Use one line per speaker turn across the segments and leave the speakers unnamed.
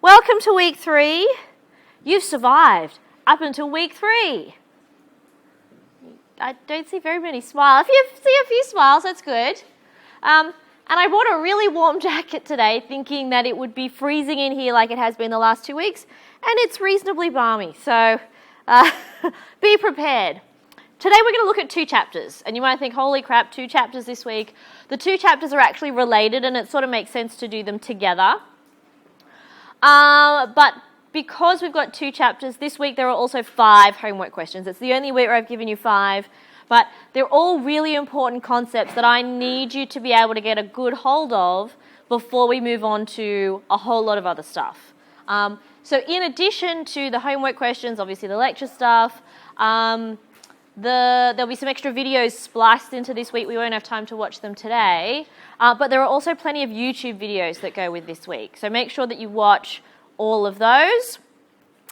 Welcome to week 3. You've survived up until week 3. I don't see very many smiles. If you see a few smiles, that's good. And I brought a really warm jacket today, thinking that it would be freezing in here like it has been the last 2 weeks, and it's reasonably balmy, so be prepared. Today we're going to look at 2 chapters, and you might think, holy crap, 2 chapters this week. The 2 chapters are actually related, and it sort of makes sense to do them together. But because we've got 2 chapters, this week there are also 5 homework questions. It's the only week where I've given you 5, but they're all really important concepts that I need you to be able to get a good hold of before we move on to a whole lot of other stuff. So in addition to the homework questions, obviously the lecture stuff, there'll be some extra videos spliced into this week. We won't have time to watch them today, but there are also plenty of YouTube videos that go with this week. So make sure that you watch all of those.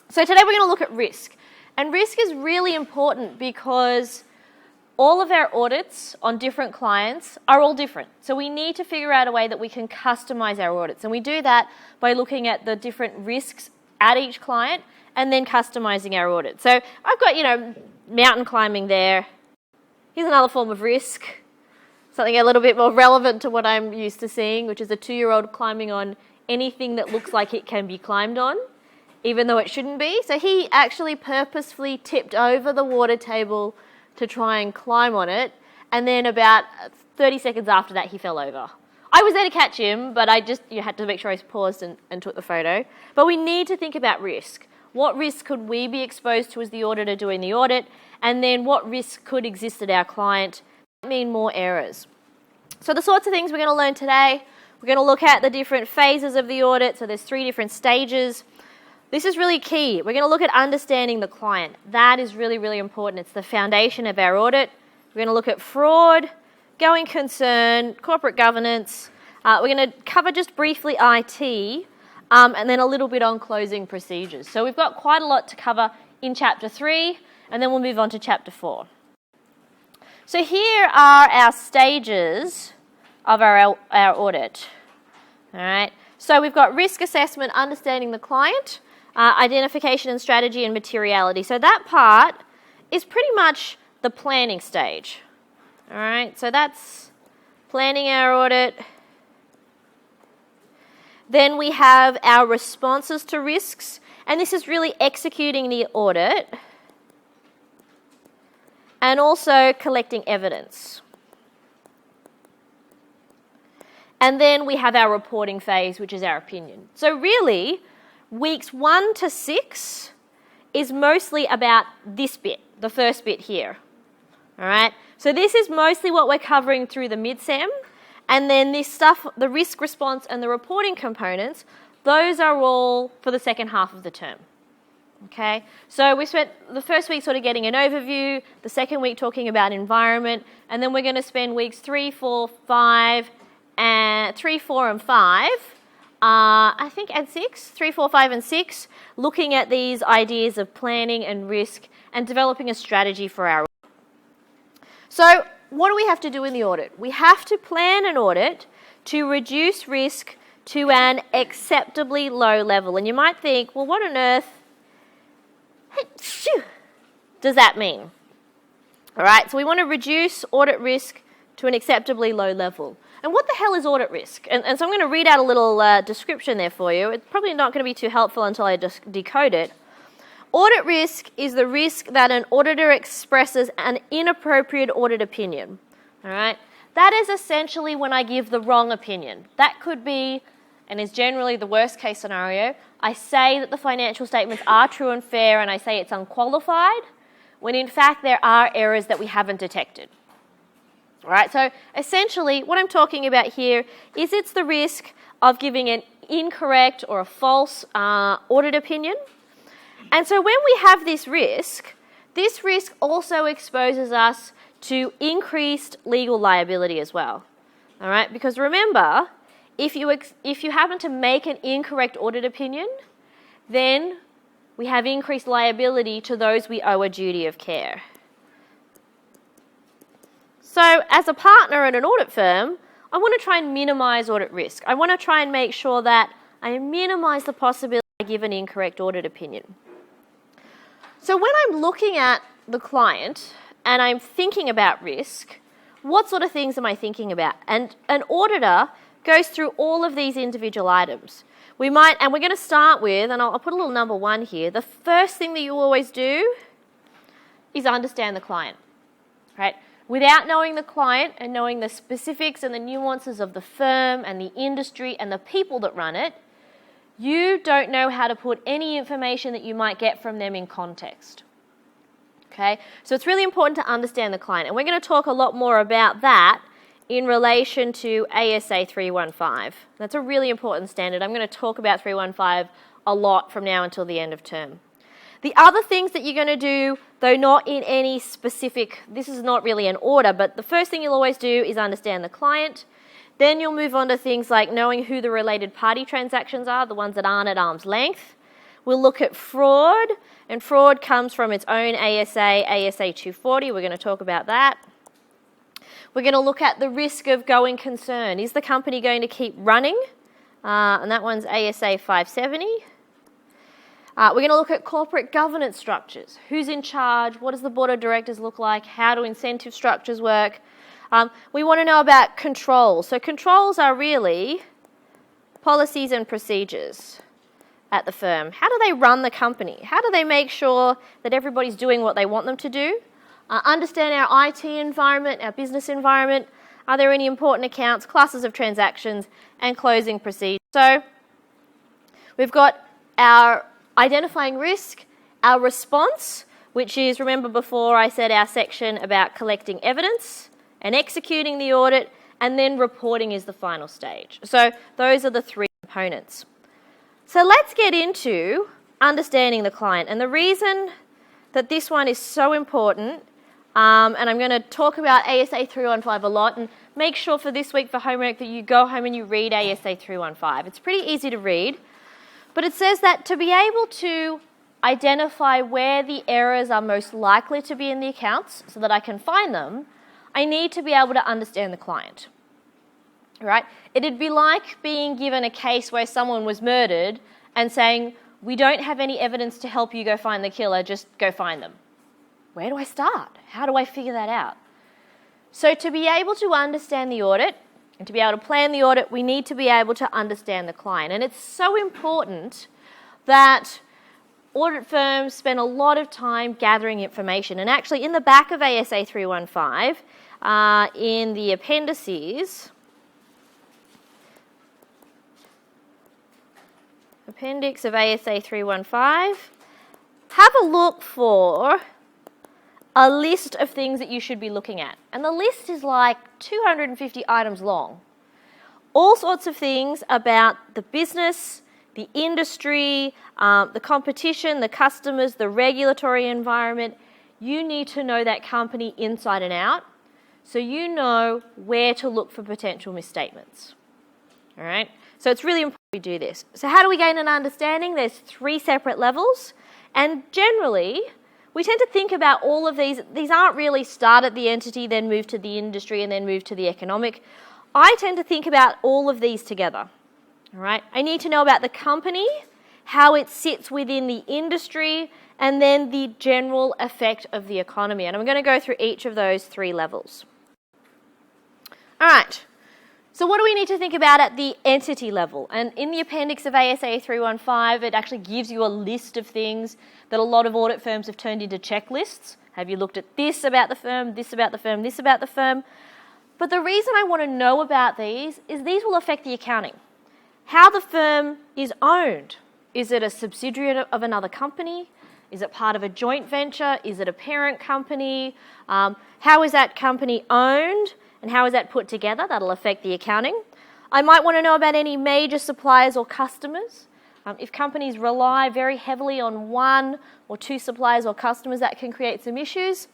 So today we're going to look at risk. And risk is really important because all of our audits on different clients are all different. So we need to figure out a way that we can customize our audits. And we do that by looking at the different risks at each client and then customizing our audit. So I've got, mountain climbing there. Here's another form of risk, something a little bit more relevant to what I'm used to seeing, which is a 2-year-old climbing on anything that looks like it can be climbed on, even though it shouldn't be. So he actually purposefully tipped over the water table to try and climb on it, and then about 30 seconds after that he fell over. I was there to catch him, but you had to make sure I paused and took the photo. But we need to think about risk. What risk could we be exposed to as the auditor doing the audit? And then what risk could exist at our client? That mean more errors. So the sorts of things we're going to learn today, we're going to look at the different phases of the audit. So there's 3 different stages. This is really key. We're going to look at understanding the client. That is really, really important. It's the foundation of our audit. We're going to look at fraud, going concern, corporate governance. We're going to cover just briefly IT. And then a little bit on closing procedures. So we've got quite a lot to cover in Chapter 3, and then we'll move on to Chapter 4. So here are our stages of our audit. All right. So we've got risk assessment, understanding the client, identification and strategy, and materiality. So that part is pretty much the planning stage. All right. So that's planning our audit. Then we have our responses to risks, and this is really executing the audit and also collecting evidence. And then we have our reporting phase, which is our opinion. So really, weeks 1 to 6 is mostly about this bit, the first bit here. All right? So this is mostly what we're covering through the mid-sem. And then this stuff, the risk response and the reporting components, those are all for the second half of the term. Okay? So we spent the first week sort of getting an overview, the second week talking about environment, and then we're going to spend weeks 3, 4, 5, and 3, 4, and 5, and 6, 3, 4, 5, and 6, looking at these ideas of planning and risk and developing a strategy for our. So what do we have to do in the audit? We have to plan an audit to reduce risk to an acceptably low level. And you might think, well, what on earth does that mean? All right, so we want to reduce audit risk to an acceptably low level. And what the hell is audit risk? And so I'm going to read out a little description there for you. It's probably not going to be too helpful until I just decode it. Audit risk is the risk that an auditor expresses an inappropriate audit opinion. All right? That is essentially when I give the wrong opinion. That could be, and is generally the worst case scenario, I say that the financial statements are true and fair and I say it's unqualified, when in fact there are errors that we haven't detected. All right? So essentially what I'm talking about here is it's the risk of giving an incorrect or a false audit opinion. And so when we have this risk also exposes us to increased legal liability as well. All right? Because remember, if you happen to make an incorrect audit opinion, then we have increased liability to those we owe a duty of care. So as a partner in an audit firm, I want to try and minimise audit risk. I want to try and make sure that I minimise the possibility give an incorrect audit opinion. So when I'm looking at the client and I'm thinking about risk, what sort of things am I thinking about? And an auditor goes through all of these individual items. We're going to start with, and I'll put a little number 1 here, the first thing that you always do is understand the client, right? Without knowing the client and knowing the specifics and the nuances of the firm and the industry and the people that run it, you don't know how to put any information that you might get from them in context. Okay? So it's really important to understand the client. And we're going to talk a lot more about that in relation to ASA 315. That's a really important standard. I'm going to talk about 315 a lot from now until the end of term. The other things that you're going to do, though not in any specific, this is not really an order, but the first thing you'll always do is understand the client. Then you'll move on to things like knowing who the related party transactions are, the ones that aren't at arm's length. We'll look at fraud, and fraud comes from its own ASA 240. We're going to talk about that. We're going to look at the risk of going concern. Is the company going to keep running? And that one's ASA 570. We're going to look at corporate governance structures. Who's in charge? What does the board of directors look like? How do incentive structures work? We want to know about controls. So controls are really policies and procedures at the firm. How do they run the company? How do they make sure that everybody's doing what they want them to do? Understand our IT environment, our business environment. Are there any important accounts, classes of transactions, and closing procedures? So we've got our identifying risk, our response, which is, remember before I said our section about collecting evidence and executing the audit, and then reporting is the final stage. So those are the 3 components. So let's get into understanding the client. And the reason that this one is so important, and I'm going to talk about ASA 315 a lot, and make sure for this week for homework that you go home and you read ASA 315. It's pretty easy to read, but it says that to be able to identify where the errors are most likely to be in the accounts so that I can find them, I need to be able to understand the client. Right? It'd be like being given a case where someone was murdered and saying, we don't have any evidence to help you go find the killer, just go find them. Where do I start? How do I figure that out? So to be able to understand the audit and to be able to plan the audit, we need to be able to understand the client. And it's so important that audit firms spend a lot of time gathering information. And actually in the back of ASA 315, in the appendices, appendix of ASA 315, have a look for a list of things that you should be looking at. And the list is like 250 items long. All sorts of things about the business, the industry, the competition, the customers, the regulatory environment. You need to know that company inside and out so you know where to look for potential misstatements. All right? So it's really important we do this. So how do we gain an understanding? There's 3 separate levels, and generally we tend to think about all of these. These aren't really start at the entity, then move to the industry, and then move to the economic. I tend to think about all of these together. All right? I need to know about the company, how it sits within the industry, and then the general effect of the economy. And I'm going to go through each of those 3 levels. All right. So what do we need to think about at the entity level? And in the appendix of ASA 315, it actually gives you a list of things that a lot of audit firms have turned into checklists. Have you looked at this about the firm, this about the firm, this about the firm? But the reason I want to know about these is these will affect the accounting. How the firm is owned. Is it a subsidiary of another company? Is it part of a joint venture? Is it a parent company? How is that company owned? And how is that put together? That'll affect the accounting. I might want to know about any major suppliers or customers. If companies rely very heavily on 1 or 2 suppliers or customers, that can create some issues.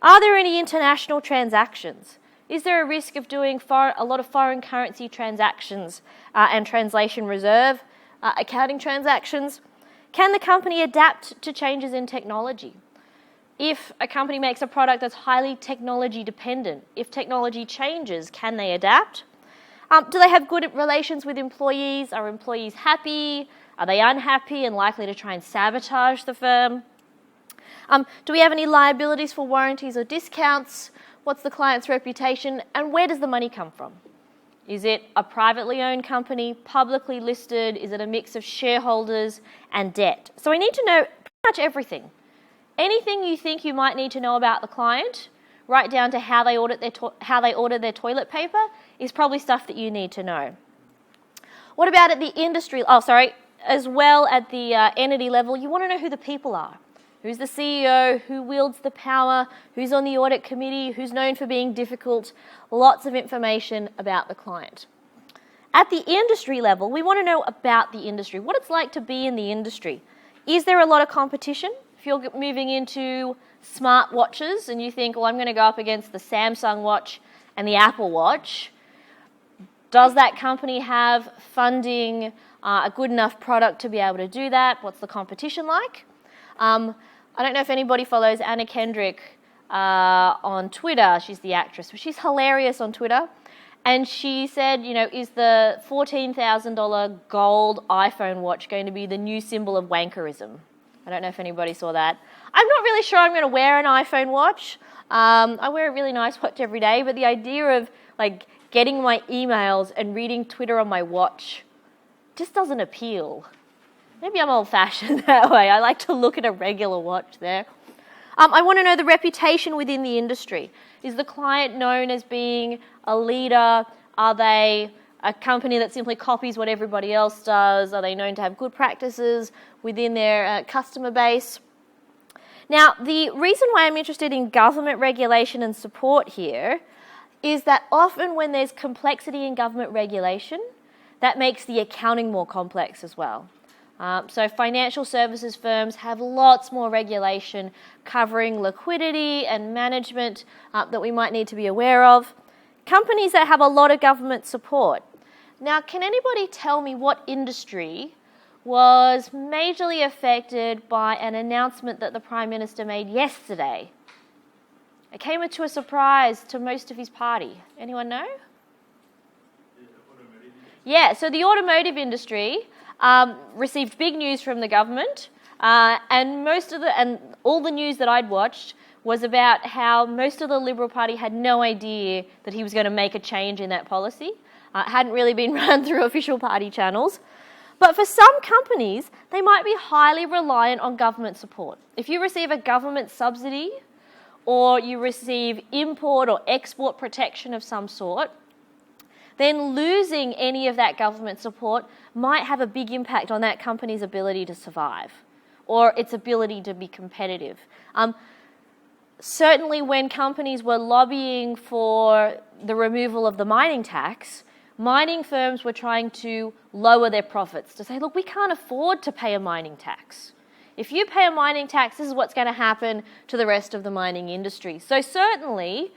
Are there any international transactions? Is there a risk of doing a lot of foreign currency transactions and translation reserve accounting transactions? Can the company adapt to changes in technology? If a company makes a product that's highly technology dependent, if technology changes, can they adapt? Do they have good relations with employees? Are employees happy? Are they unhappy and likely to try and sabotage the firm? Do we have any liabilities for warranties or discounts? What's the client's reputation? And where does the money come from? Is it a privately owned company, publicly listed? Is it a mix of shareholders and debt? So I need to know pretty much everything. Anything you think you might need to know about the client, right down to how they order their toilet paper, is probably stuff that you need to know. What about at the industry? As well at the entity level, you want to know who the people are. Who's the CEO, who wields the power, who's on the audit committee, who's known for being difficult, lots of information about the client. At the industry level, we want to know about the industry, what it's like to be in the industry. Is there a lot of competition? If you're moving into smart watches and you think, well, I'm going to go up against the Samsung watch and the Apple watch, does that company have funding, a good enough product to be able to do that? What's the competition like? I don't know if anybody follows Anna Kendrick on Twitter. She's the actress, but she's hilarious on Twitter. And she said, is the $14,000 gold iPhone watch going to be the new symbol of wankerism? I don't know if anybody saw that. I'm not really sure I'm going to wear an iPhone watch. I wear a really nice watch every day, but the idea of getting my emails and reading Twitter on my watch just doesn't appeal. Maybe I'm old-fashioned that way. I like to look at a regular watch there. I want to know the reputation within the industry. Is the client known as being a leader? Are they a company that simply copies what everybody else does? Are they known to have good practices within their customer base? Now, the reason why I'm interested in government regulation and support here is that often when there's complexity in government regulation, that makes the accounting more complex as well. So financial services firms have lots more regulation covering liquidity and management that we might need to be aware of. Companies that have a lot of government support. Now, can anybody tell me what industry was majorly affected by an announcement that the Prime Minister made yesterday? It came to a surprise to most of his party. Anyone know? Yeah, so the automotive industry received big news from the government, and all the news that I'd watched was about how most of the Liberal Party had no idea that he was going to make a change in that policy. It hadn't really been run through official party channels. But for some companies, they might be highly reliant on government support. If you receive a government subsidy or you receive import or export protection of some sort, then losing any of that government support might have a big impact on that company's ability to survive or its ability to be competitive. Certainly when companies were lobbying for the removal of the mining tax, mining firms were trying to lower their profits, to say, look, we can't afford to pay a mining tax. If you pay a mining tax, this is what's going to happen to the rest of the mining industry. So certainly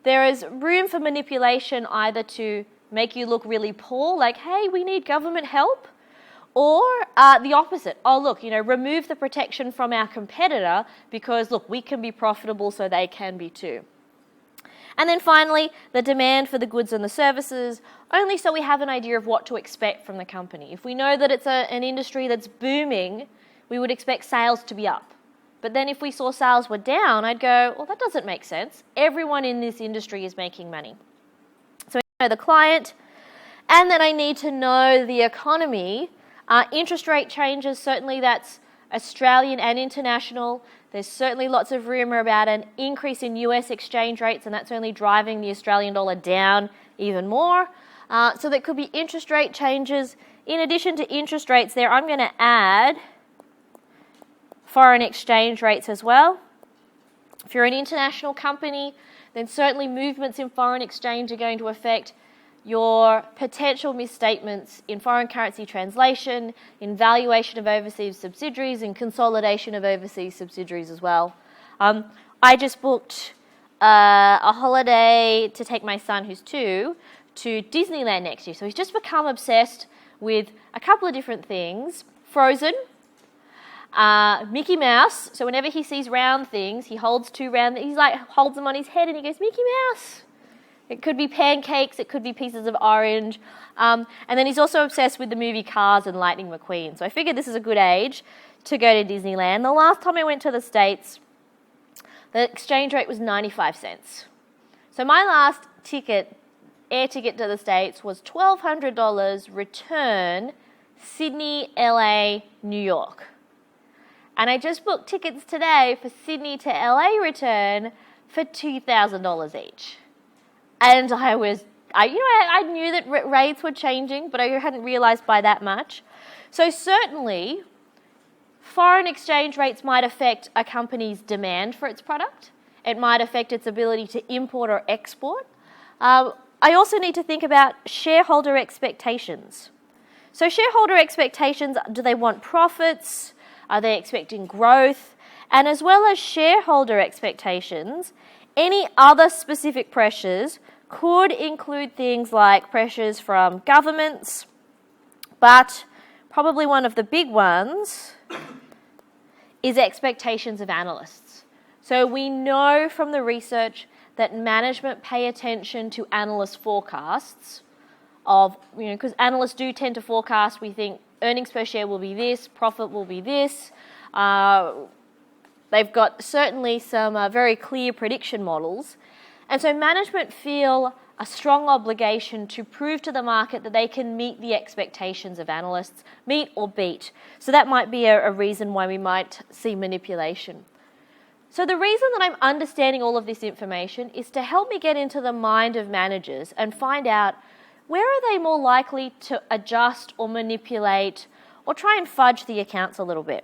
there is room for manipulation either to make you look really poor, like, hey, we need government help, or the opposite. Oh, look, remove the protection from our competitor because, look, we can be profitable so they can be too. And then finally, the demand for the goods and the services, only so we have an idea of what to expect from the company. If we know that it's an industry that's booming, we would expect sales to be up. But then if we saw sales were down, I'd go, well, that doesn't make sense. Everyone in this industry is making money. So I know the client, and then I need to know the economy. Interest rate changes, certainly that's Australian and international. There's certainly lots of rumour about an increase in US exchange rates, and that's only driving the Australian dollar down even more. So there could be interest rate changes. In addition to interest rates there, I'm going to add foreign exchange rates as well. If you're an international company, then certainly movements in foreign exchange are going to affect your potential misstatements in foreign currency translation, in valuation of overseas subsidiaries, and consolidation of overseas subsidiaries as well. I just booked a holiday to take my son, who's 2, to Disneyland next year. So he's just become obsessed with a couple of different things. Frozen, Mickey Mouse. So whenever he sees round things, he holds 2 round, he's like holds them on his head and he goes, Mickey Mouse. It could be pancakes, it could be pieces of orange. And then he's also obsessed with the movie Cars and Lightning McQueen. So I figured this is a good age to go to Disneyland. The last time I went to the States, the exchange rate was 95 cents. So my last air ticket to the States was $1,200 return Sydney, LA, New York. And I just booked tickets today for Sydney to LA return for $2,000 each. And I knew that rates were changing, but I hadn't realized by that much. So certainly, foreign exchange rates might affect a company's demand for its product. It might affect its ability to import or export. I also need to think about shareholder expectations. So shareholder expectations, do they want profits? Are they expecting growth? And as well as shareholder expectations, any other specific pressures could include things like pressures from governments, but probably one of the big ones is expectations of analysts. So we know from the research that management pay attention to analyst forecasts of, because analysts do tend to forecast, we think earnings per share will be this, profit will be this. They've got certainly some very clear prediction models. And so management feel a strong obligation to prove to the market that they can meet the expectations of analysts, meet or beat. So that might be a reason why we might see manipulation. So the reason that I'm understanding all of this information is to help me get into the mind of managers and find out where are they more likely to adjust or manipulate or try and fudge the accounts a little bit.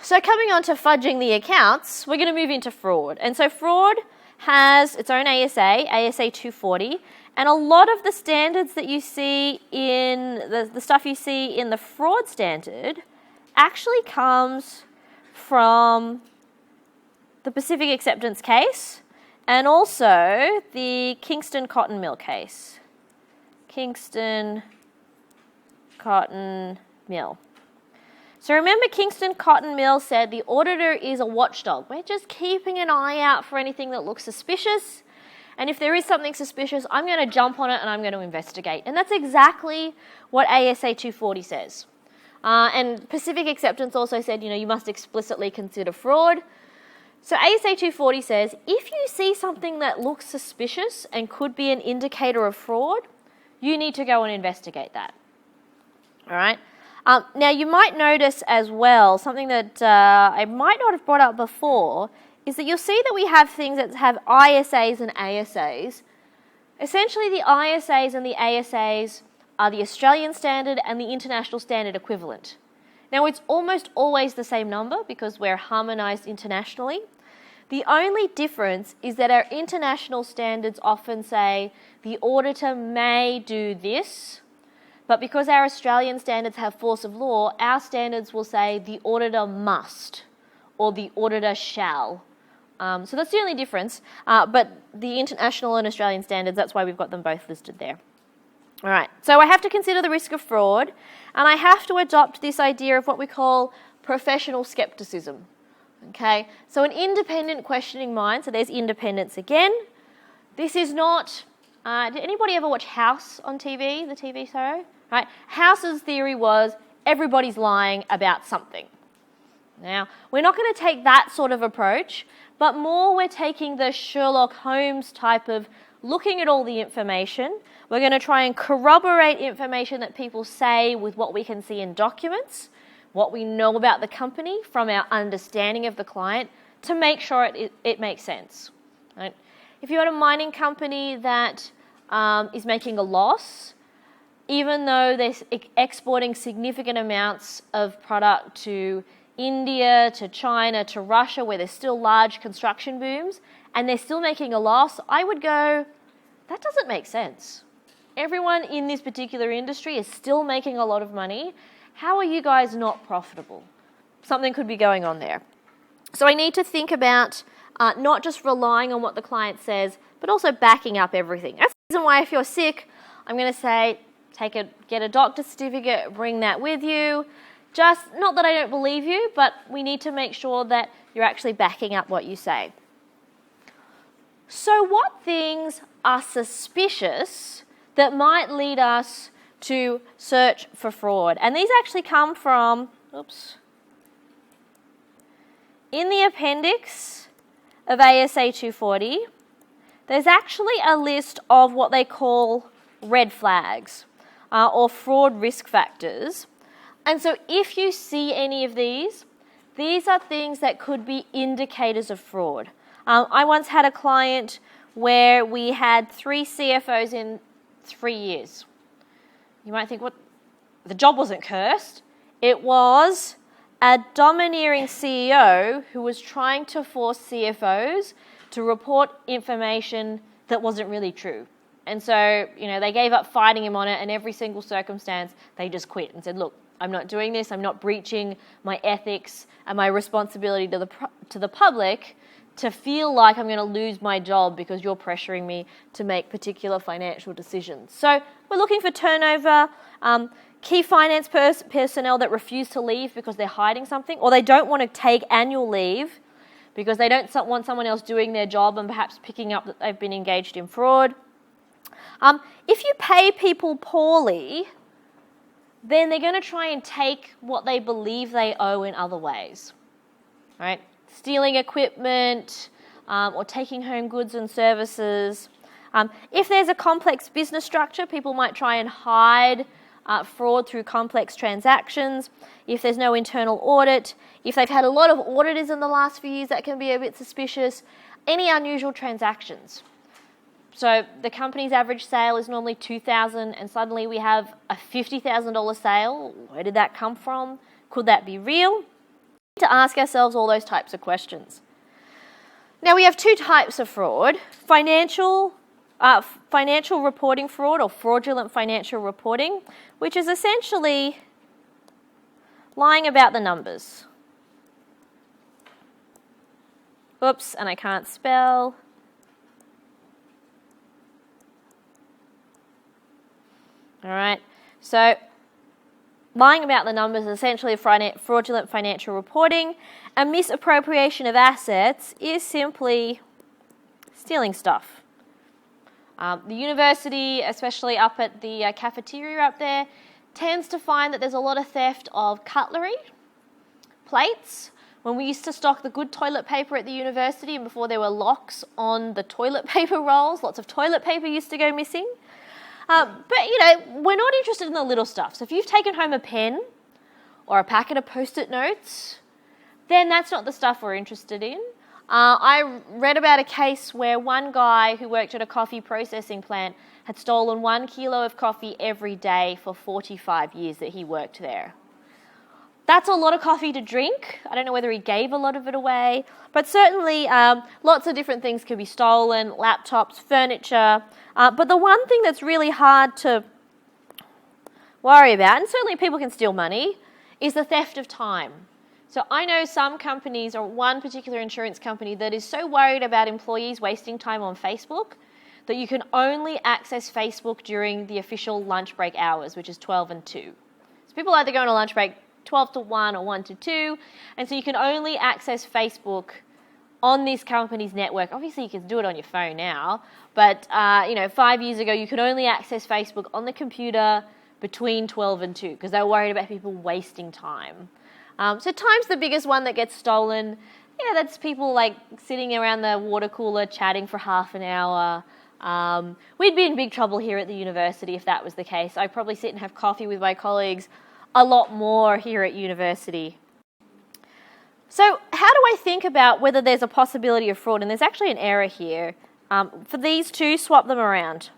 So coming on to fudging the accounts, we're going to move into fraud. And so fraud has its own ASA 240, and a lot of the standards that you see in the stuff you see in the fraud standard actually comes from the Pacific Acceptance case and also the Kingston Cotton Mill case. Kingston Cotton Mill. So remember, Kingston Cotton Mill said the auditor is a watchdog. We're just keeping an eye out for anything that looks suspicious. And if there is something suspicious, I'm going to jump on it and I'm going to investigate. And that's exactly what ASA 240 says. And Pacific Acceptance also said, you must explicitly consider fraud. So ASA 240 says, if you see something that looks suspicious and could be an indicator of fraud, you need to go and investigate that. All right? Now, you might notice as well, something that I might not have brought up before, is that you'll see that we have things that have ISAs and ASAs. Essentially, the ISAs and the ASAs are the Australian standard and the international standard equivalent. Now, it's almost always the same number because we're harmonised internationally. The only difference is that our international standards often say the auditor may do this, but because our Australian standards have force of law, our standards will say the auditor must or the auditor shall. So that's the only difference. But the international and Australian standards, that's why we've got them both listed there. All right, so I have to consider the risk of fraud, and I have to adopt this idea of what we call professional skepticism. Okay, so an independent questioning mind, so there's independence again. This is not, did anybody ever watch House on TV, the TV show? Right? House's theory was everybody's lying about something. Now, we're not going to take that sort of approach, but more we're taking the Sherlock Holmes type of looking at all the information. We're going to try and corroborate information that people say with what we can see in documents, what we know about the company from our understanding of the client to make sure it makes sense. Right? If you had a mining company that is making a loss, even though they're exporting significant amounts of product to India, to China, to Russia, where there's still large construction booms, and they're still making a loss, I would go, that doesn't make sense. Everyone in this particular industry is still making a lot of money. How are you guys not profitable? Something could be going on there. So I need to think about not just relying on what the client says, but also backing up everything. That's the reason why if you're sick, I'm going to say, get a doctor's certificate, bring that with you. Just, not that I don't believe you, but we need to make sure that you're actually backing up what you say. So what things are suspicious that might lead us to search for fraud? And these actually come from, in the appendix of ASA 240, there's actually a list of what they call red flags or fraud risk factors. And so if you see any of these are things that could be indicators of fraud. I once had a client where we had 3 CFOs in 3 years. You might think, what? The job wasn't cursed. It was a domineering CEO who was trying to force CFOs to report information that wasn't really true. And so, they gave up fighting him on it, and every single circumstance, they just quit and said, look, I'm not doing this. I'm not breaching my ethics and my responsibility to the public to feel like I'm going to lose my job because you're pressuring me to make particular financial decisions. So we're looking for turnover, key finance personnel that refuse to leave because they're hiding something, or they don't want to take annual leave because they don't want someone else doing their job and perhaps picking up that they've been engaged in fraud. If you pay people poorly, then they're going to try and take what they believe they owe in other ways, right? Stealing equipment or taking home goods and services. If there's a complex business structure, people might try and hide fraud through complex transactions. If there's no internal audit, if they've had a lot of auditors in the last few years, that can be a bit suspicious. Any unusual transactions. So the company's average sale is normally $2,000 and suddenly we have a $50,000 sale. Where did that come from? Could that be real? We need to ask ourselves all those types of questions. Now we have 2 types of fraud. Financial reporting fraud or fraudulent financial reporting, which is essentially lying about the numbers. Oops, and I can't spell. All right, so lying about the numbers is essentially fraudulent financial reporting, and misappropriation of assets is simply stealing stuff. The university, especially up at the cafeteria up there, tends to find that there's a lot of theft of cutlery, plates. When we used to stock the good toilet paper at the university and before there were locks on the toilet paper rolls, lots of toilet paper used to go missing. But, we're not interested in the little stuff. So if you've taken home a pen or a packet of Post-it notes, then that's not the stuff we're interested in. I read about a case where one guy who worked at a coffee processing plant had stolen 1 kilo of coffee every day for 45 years that he worked there. That's a lot of coffee to drink. I don't know whether he gave a lot of it away, but certainly lots of different things can be stolen, laptops, furniture. But the one thing that's really hard to worry about, and certainly people can steal money, is the theft of time. So I know some companies, or one particular insurance company, that is so worried about employees wasting time on Facebook that you can only access Facebook during the official lunch break hours, which is 12 and 2. So people either go on a lunch break 12 to 1 or 1 to 2, and so you can only access Facebook on this company's network. Obviously, you can do it on your phone now, but 5 years ago, you could only access Facebook on the computer between 12 and 2 because they were worried about people wasting time. So time's the biggest one that gets stolen. That's people like sitting around the water cooler chatting for half an hour. We'd be in big trouble here at the university if that was the case. I'd probably sit and have coffee with my colleagues a lot more here at university. So how do I think about whether there's a possibility of fraud? And there's actually an error here. For these two, swap them around.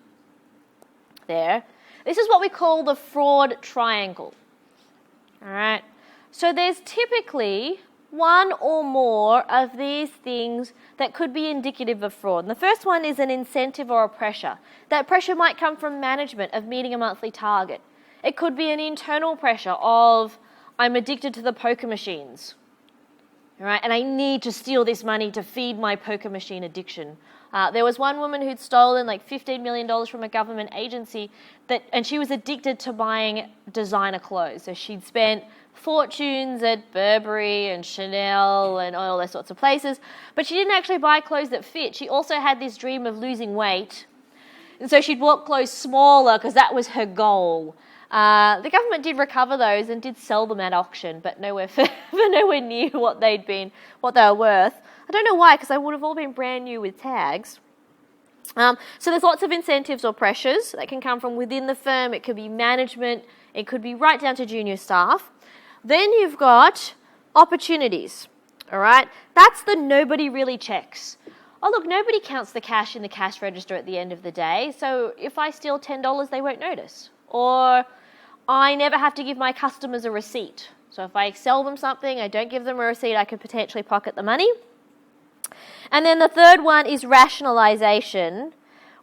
There. This is what we call the fraud triangle. All right. So there's typically one or more of these things that could be indicative of fraud. And the first one is an incentive or a pressure. That pressure might come from management of meeting a monthly target. It could be an internal pressure of, I'm addicted to the poker machines, all right, and I need to steal this money to feed my poker machine addiction. There was one woman who'd stolen like $15 million from a government agency, and she was addicted to buying designer clothes. So she'd spent fortunes at Burberry and Chanel and all those sorts of places, but she didn't actually buy clothes that fit. She also had this dream of losing weight, and so she'd bought clothes smaller because that was her goal. The government did recover those and did sell them at auction, but nowhere near what they were worth. I don't know why, because they would have all been brand new with tags. So there's lots of incentives or pressures that can come from within the firm. It could be management. It could be right down to junior staff. Then you've got opportunities, all right? That's the nobody really checks. Oh, look, nobody counts the cash in the cash register at the end of the day, so if I steal $10, they won't notice. Or I never have to give my customers a receipt. So if I sell them something, I don't give them a receipt, I could potentially pocket the money. And then the third one is rationalization,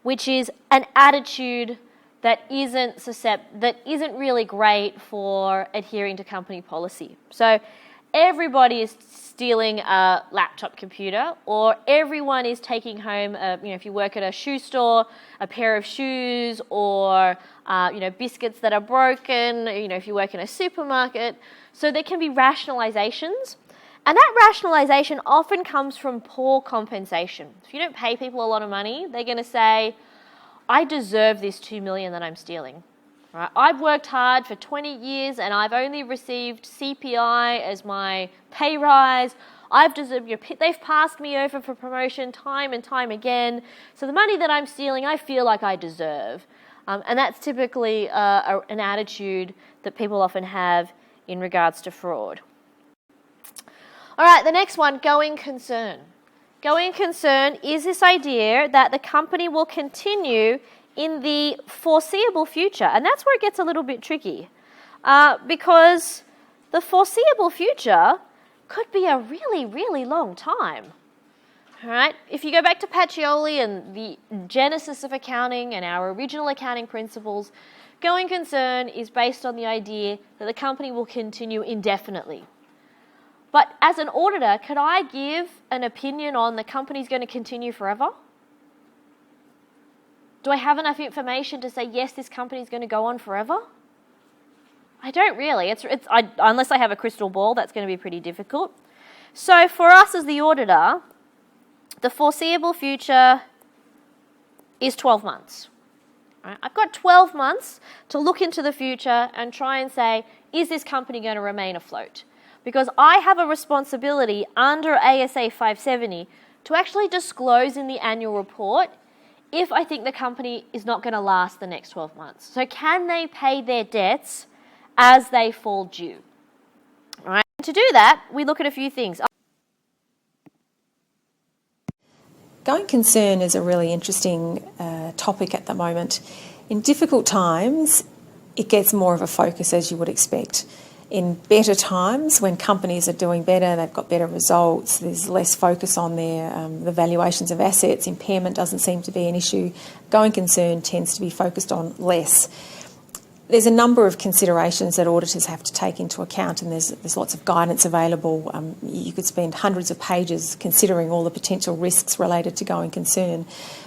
which is an attitude that isn't really great for adhering to company policy. So everybody is stealing a laptop computer, or everyone is taking home, if you work at a shoe store, a pair of shoes, or biscuits that are broken, if you work in a supermarket. So there can be rationalizations. And that rationalization often comes from poor compensation. If you don't pay people a lot of money, they're going to say, I deserve this $2 million that I'm stealing. Right? I've worked hard for 20 years and I've only received CPI as my pay rise. They've passed me over for promotion time and time again. So the money that I'm stealing, I feel like I deserve. And that's typically an attitude that people often have in regards to fraud. All right, the next one, going concern. Going concern is this idea that the company will continue in the foreseeable future. And that's where it gets a little bit tricky, because the foreseeable future could be a really, really long time. All right, if you go back to Pacioli and the genesis of accounting and our original accounting principles, going concern is based on the idea that the company will continue indefinitely. But as an auditor, could I give an opinion on the company's going to continue forever? Do I have enough information to say, yes, this company's going to go on forever? I don't really. Unless I have a crystal ball, that's going to be pretty difficult. So for us as the auditor, the foreseeable future is 12 months. Right? I've got 12 months to look into the future and try and say, is this company going to remain afloat? Because I have a responsibility under ASA 570 to actually disclose in the annual report if I think the company is not going to last the next 12 months. So can they pay their debts as they fall due? All right. To do that, we look at a few things.
Going concern is a really interesting topic at the moment. In difficult times, it gets more of a focus, as you would expect. In better times, when companies are doing better, they've got better results, there's less focus on the valuations of assets, impairment doesn't seem to be an issue. Going concern tends to be focused on less. There's a number of considerations that auditors have to take into account, and there's lots of guidance available. You could spend hundreds of pages considering all the potential risks related to going concern.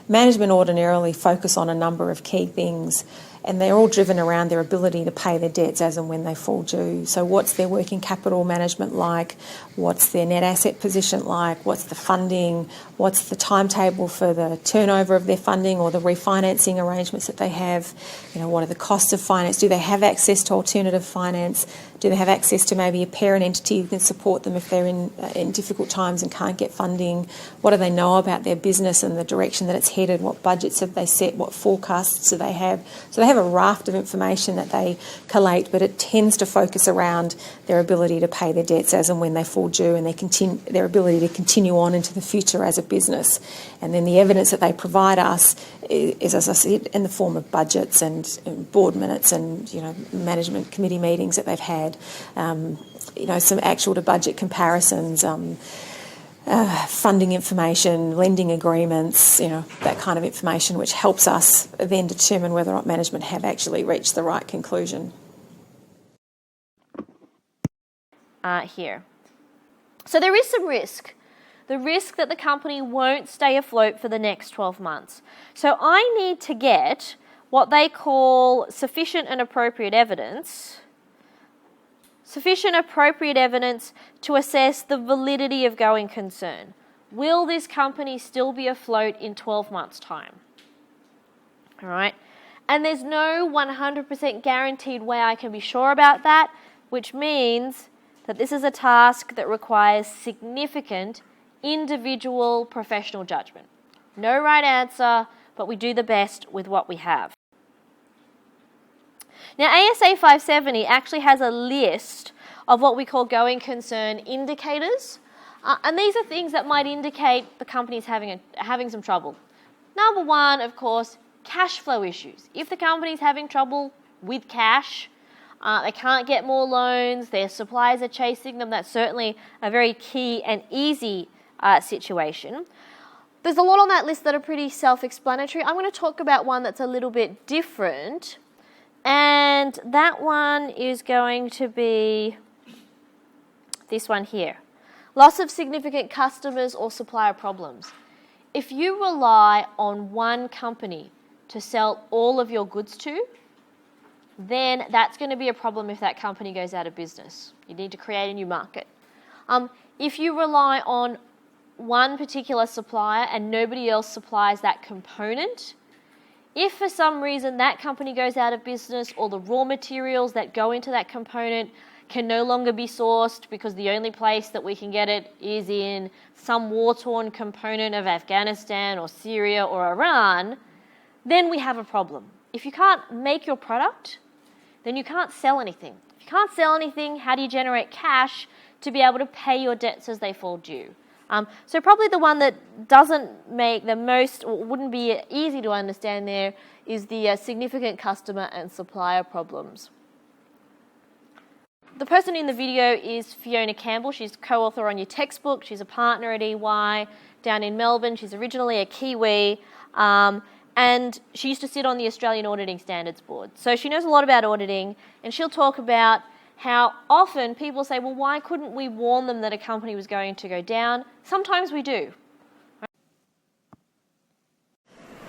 Management ordinarily focus on a number of key things, and they're all driven around their ability to pay their debts as and when they fall due. So what's their working capital management like? What's their net asset position like? What's the funding? What's the timetable for the turnover of their funding or the refinancing arrangements that they have? What are the costs of finance? Do they have access to alternative finance? Do they have access to maybe a parent entity who can support them if they're in difficult times and can't get funding? What do they know about their business and the direction that it's headed? What budgets have they set? What forecasts do they have? So they have a raft of information that they collate, but it tends to focus around their ability to pay their debts as and when they fall due, and their ability to continue on into the future as a business. And then the evidence that they provide us is, as I said, in the form of budgets and board minutes and management committee meetings that they've had. Some actual to budget comparisons. Funding information, lending agreements, that kind of information, which helps us then determine whether or not management have actually reached the right conclusion.
Here. So there is some risk the risk that the company won't stay afloat for the next 12 months. So I need to get what they call sufficient and appropriate evidence to assess the validity of going concern. Will this company still be afloat in 12 months' time? All right. And there's no 100% guaranteed way I can be sure about that, which means that this is a task that requires significant individual professional judgment. No right answer, but we do the best with what we have. Now, ASA 570 actually has a list of what we call going concern indicators, and these are things that might indicate the company's having some trouble. Number one, of course, cash flow issues. If the company's having trouble with cash, they can't get more loans, their suppliers are chasing them, that's certainly a very key and easy situation. There's a lot on that list that are pretty self-explanatory. I'm going to talk about one that's a little bit different, and that one is going to be this one here. Loss of significant customers or supplier problems. If you rely on one company to sell all of your goods to, then that's going to be a problem if that company goes out of business. You need to create a new market. If you rely on one particular supplier and nobody else supplies that component, if for some reason that company goes out of business or the raw materials that go into that component can no longer be sourced because the only place that we can get it is in some war-torn component of Afghanistan or Syria or Iran, then we have a problem. If you can't make your product, then you can't sell anything. If you can't sell anything, how do you generate cash to be able to pay your debts as they fall due? So probably the one that doesn't make the most, or wouldn't be easy to understand there, is the significant customer and supplier problems. The person in the video is Fiona Campbell. She's co-author on your textbook. She's a partner at EY down in Melbourne. She's originally a Kiwi. And she used to sit on the Australian Auditing Standards Board. So she knows a lot about auditing, and she'll talk about how often people say, well, why couldn't we warn them that a company was going to go down? Sometimes we do.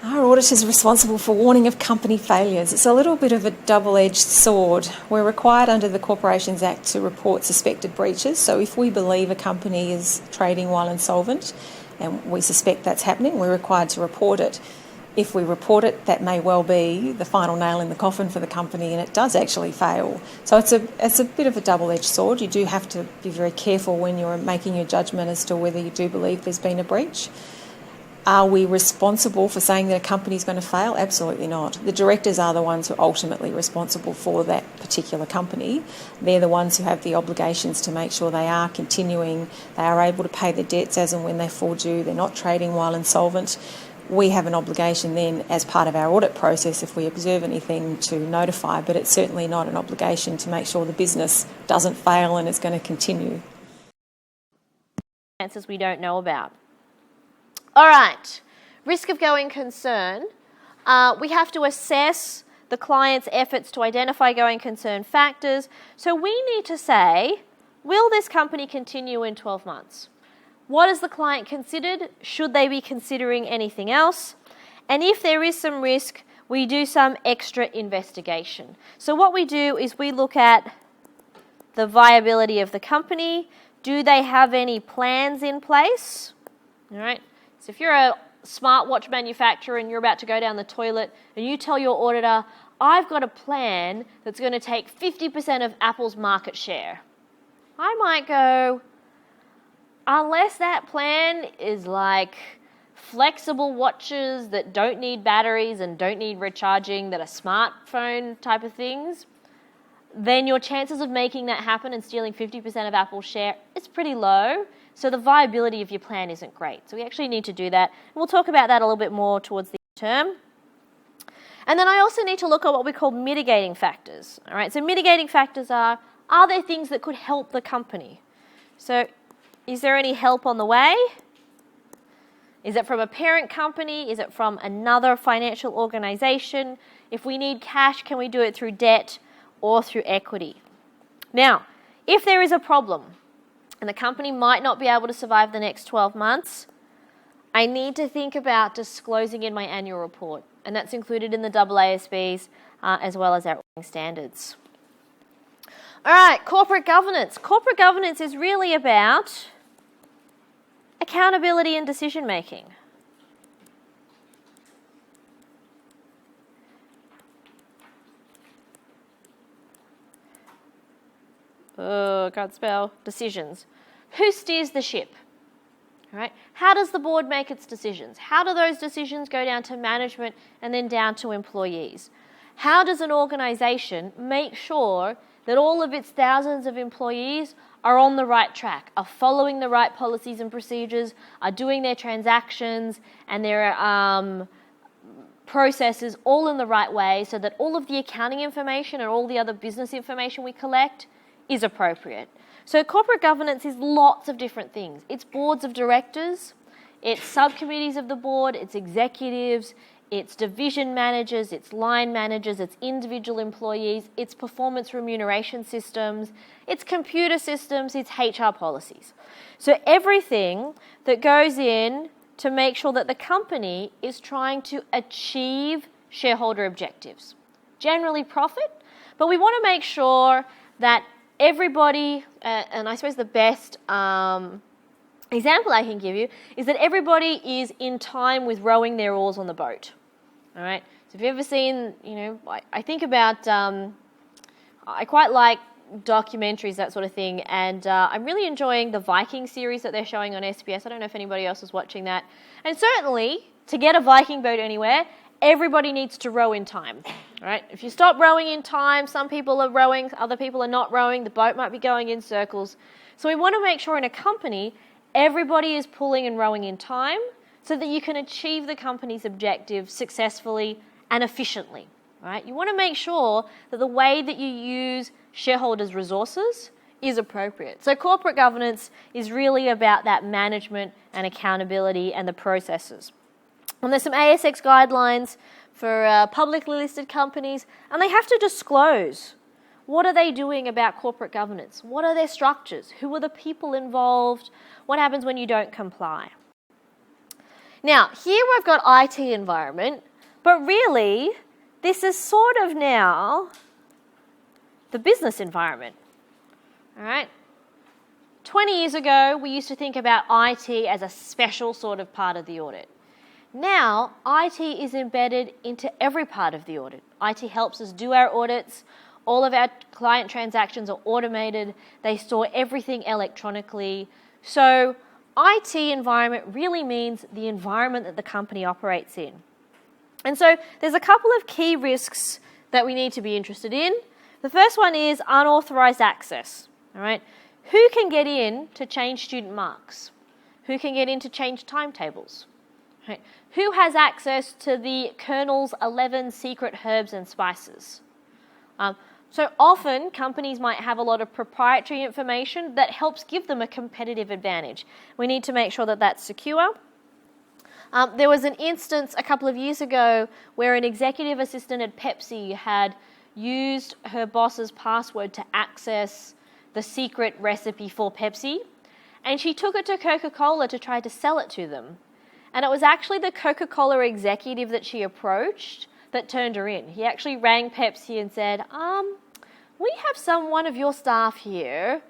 Our audit is responsible for warning of company failures. It's a little bit of a double-edged sword. We're required under the Corporations Act to report suspected breaches. So if we believe a company is trading while insolvent and we suspect that's happening, we're required to report it. If we report it, that may well be the final nail in the coffin for the company, and it does actually fail. So it's a bit of a double-edged sword. You do have to be very careful when you're making your judgment as to whether you do believe there's been a breach. Are we responsible for saying that a company is going to fail? Absolutely not. The directors are the ones who are ultimately responsible for that particular company. They're the ones who have the obligations to make sure they are continuing, they are able to pay their debts as and when they fall due, they're not trading while insolvent. We have an obligation then, as part of our audit process, if we observe anything, to notify, but it's certainly not an obligation to make sure the business doesn't fail and is going to continue.
Answers we don't know about. All right, risk of going concern. We have to assess the client's efforts to identify going concern factors. So we need to say, will this company continue in 12 months? What has the client considered? Should they be considering anything else? And if there is some risk, we do some extra investigation. So what we do is we look at the viability of the company. Do they have any plans in place? All right. So if you're a smartwatch manufacturer and you're about to go down the toilet and you tell your auditor, I've got a plan that's going to take 50% of Apple's market share, I might go, unless that plan is like flexible watches that don't need batteries and don't need recharging, that are smartphone type of things, then your chances of making that happen and stealing 50% of Apple's share is pretty low. So the viability of your plan isn't great. So we actually need to do that. And we'll talk about that a little bit more towards the term. And then I also need to look at what we call mitigating factors. All right. So mitigating factors are there things that could help the company? So is there any help on the way? Is it from a parent company? Is it from another financial organisation? If we need cash, can we do it through debt or through equity? Now, if there is a problem, and the company might not be able to survive the next 12 months, I need to think about disclosing in my annual report, and that's included in the AASBs as well as our auditing standards. All right, corporate governance. Corporate governance is really about accountability and decision making. Oh, can't spell. Decisions. Who steers the ship? All right. How does the board make its decisions? How do those decisions go down to management and then down to employees? How does an organisation make sure that all of its thousands of employees are on the right track, are following the right policies and procedures, are doing their transactions and their processes all in the right way so that all of the accounting information and all the other business information we collect is appropriate? So corporate governance is lots of different things. It's boards of directors, it's subcommittees of the board, it's executives, it's division managers, it's line managers, it's individual employees, it's performance remuneration systems, it's computer systems, it's HR policies. So everything that goes in to make sure that the company is trying to achieve shareholder objectives. Generally profit, but we want to make sure that everybody, and I suppose the best example I can give you is that everybody is in time with rowing their oars on the boat. All right. So if you've ever seen, I think about, I quite like documentaries, that sort of thing, and I'm really enjoying the Viking series that they're showing on SBS. I don't know if anybody else is watching that. And certainly, to get a Viking boat anywhere, everybody needs to row in time. All right? If you stop rowing in time, some people are rowing, other people are not rowing, the boat might be going in circles. So we want to make sure in a company, everybody is pulling and rowing in time so that you can achieve the company's objectives successfully and efficiently. Right? You want to make sure that the way that you use shareholders' resources is appropriate. So corporate governance is really about that management and accountability and the processes. And there's some ASX guidelines for publicly listed companies, and they have to disclose what are they doing about corporate governance, what are their structures, who are the people involved, what happens when you don't comply. Now, here we've got IT environment, but really, this is sort of now the business environment. All right? 20 years ago, we used to think about IT as a special sort of part of the audit. Now, IT is embedded into every part of the audit. IT helps us do our audits. All of our client transactions are automated. They store everything electronically. So, IT environment really means the environment that the company operates in. And so, there's a couple of key risks that we need to be interested in. The first one is unauthorized access. All right? Who can get in to change student marks? Who can get in to change timetables? Right. Who has access to the Colonel's 11 secret herbs and spices? So often companies might have a lot of proprietary information that helps give them a competitive advantage. We need to make sure that that's secure. There was an instance a couple of years ago where an executive assistant at Pepsi had used her boss's password to access the secret recipe for Pepsi, and she took it to Coca-Cola to try to sell it to them. And it was actually the Coca-Cola executive that she approached that turned her in. He actually rang Pepsi and said, we have one of your staff here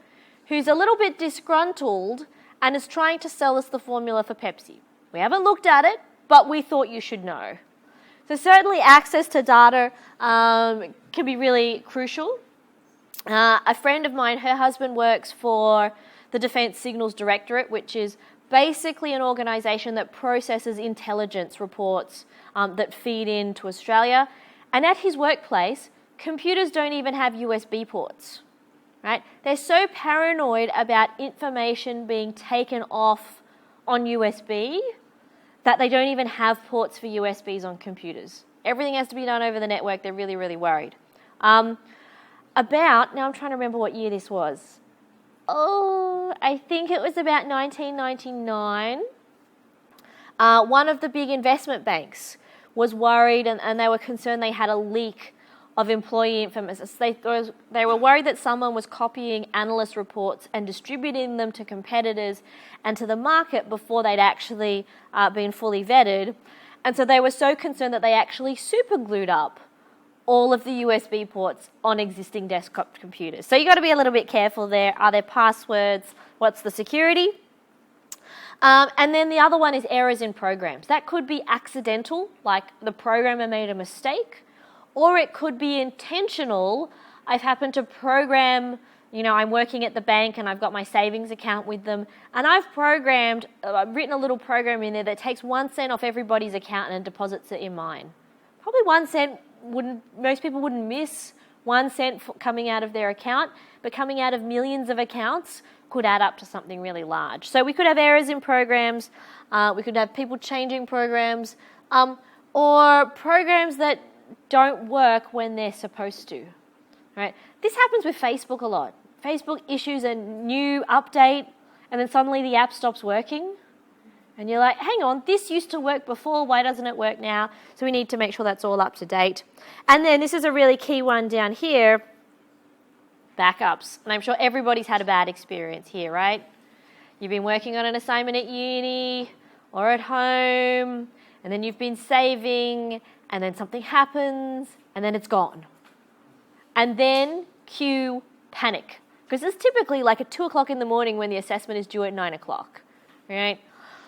who's a little bit disgruntled and is trying to sell us the formula for Pepsi. We haven't looked at it, but we thought you should know. So certainly access to data can be really crucial. A friend of mine, her husband works for the Defence Signals Directorate, which is basically an organisation that processes intelligence reports that feed into Australia. And at his workplace, computers don't even have USB ports. Right? They're so paranoid about information being taken off on USB that they don't even have ports for USBs on computers. Everything has to be done over the network. They're really, really worried. Now I'm trying to remember what year this was. I think it was about 1999. One of the big investment banks was worried and they were concerned they had a leak of employee information. They were worried that someone was copying analyst reports and distributing them to competitors and to the market before they'd actually been fully vetted. And so they were so concerned that they actually superglued up all of the USB ports on existing desktop computers. So you've got to be a little bit careful there. Are there passwords? What's the security? And then the other one is errors in programs. That could be accidental, like the programmer made a mistake, or it could be intentional. I've happened to program, I'm working at the bank and I've got my savings account with them, and I've written a little program in there that takes 1 cent off everybody's account and deposits it in mine. Probably 1 cent most people wouldn't miss 1 cent coming out of their account, but coming out of millions of accounts could add up to something really large. So we could have errors in programs, we could have people changing programs, or programs that don't work when they're supposed to. Right? This happens with Facebook a lot. Facebook issues a new update and then suddenly the app stops working. And you're like, hang on, this used to work before, why doesn't it work now? So we need to make sure that's all up to date. And then this is a really key one down here, backups. And I'm sure everybody's had a bad experience here, right? You've been working on an assignment at uni or at home, and then you've been saving, and then something happens, and then it's gone. And then cue panic. Because it's typically like at 2 o'clock in the morning when the assessment is due at 9 o'clock, right?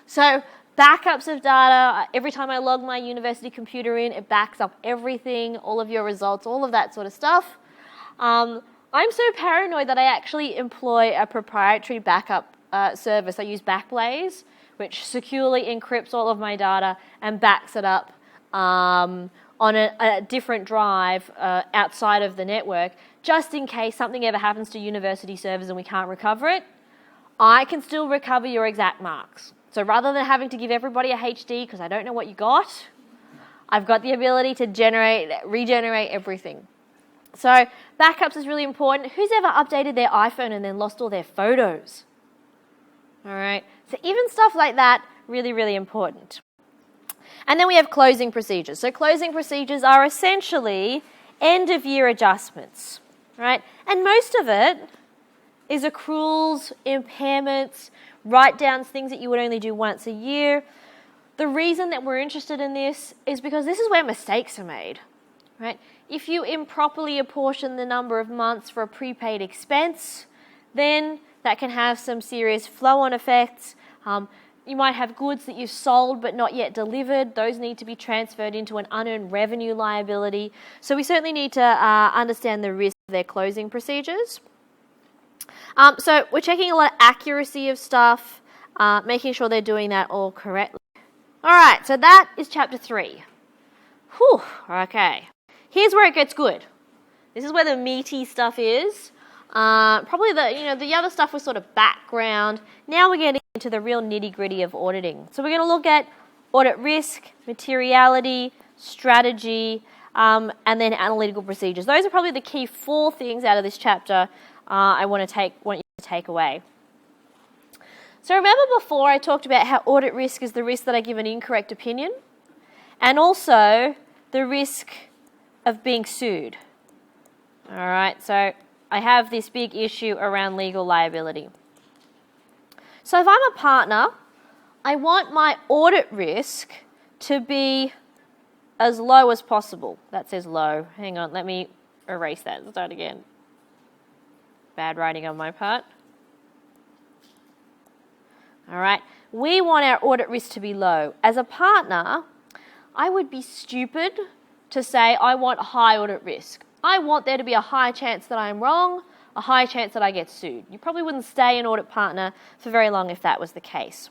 So backups of data, every time I log my university computer in, it backs up everything, all of your results, all of that sort of stuff. I'm so paranoid that I actually employ a proprietary backup service. I use Backblaze, which securely encrypts all of my data and backs it up on a different drive outside of the network, just in case something ever happens to university servers and we can't recover it. I can still recover your exact marks. So rather than having to give everybody a HD because I don't know what you got, I've got the ability to regenerate everything. So backups is really important. Who's ever updated their iPhone and then lost all their photos? All right. So even stuff like that, really, really important. And then we have closing procedures. So closing procedures are essentially end-of-year adjustments, right? And most of it is accruals, impairments, write-downs, things that you would only do once a year. The reason that we're interested in this is because this is where mistakes are made, right? If you improperly apportion the number of months for a prepaid expense, then that can have some serious flow-on effects. You might have goods that you've sold but not yet delivered. Those need to be transferred into an unearned revenue liability. So we certainly need to understand the risk of their closing procedures. So we're checking a lot of accuracy of stuff, making sure they're doing that all correctly. All right, so that is chapter 3. Whew, okay. Here's where it gets good. This is where the meaty stuff is. Probably the other stuff was sort of background. Now we're getting into the real nitty-gritty of auditing. So we're going to look at audit risk, materiality, strategy, and then analytical procedures. Those are probably the key 4 things out of this chapter I want you to take away. So remember before I talked about how audit risk is the risk that I give an incorrect opinion, and also the risk of being sued. All right, so I have this big issue around legal liability. So if I'm a partner, I want my audit risk to be as low as possible. That says low. Hang on, let me erase that and start again. Bad writing on my part. All right, we want our audit risk to be low. As a partner, I would be stupid to say I want high audit risk. I want there to be a high chance that I'm wrong, a high chance that I get sued. You probably wouldn't stay an audit partner for very long if that was the case.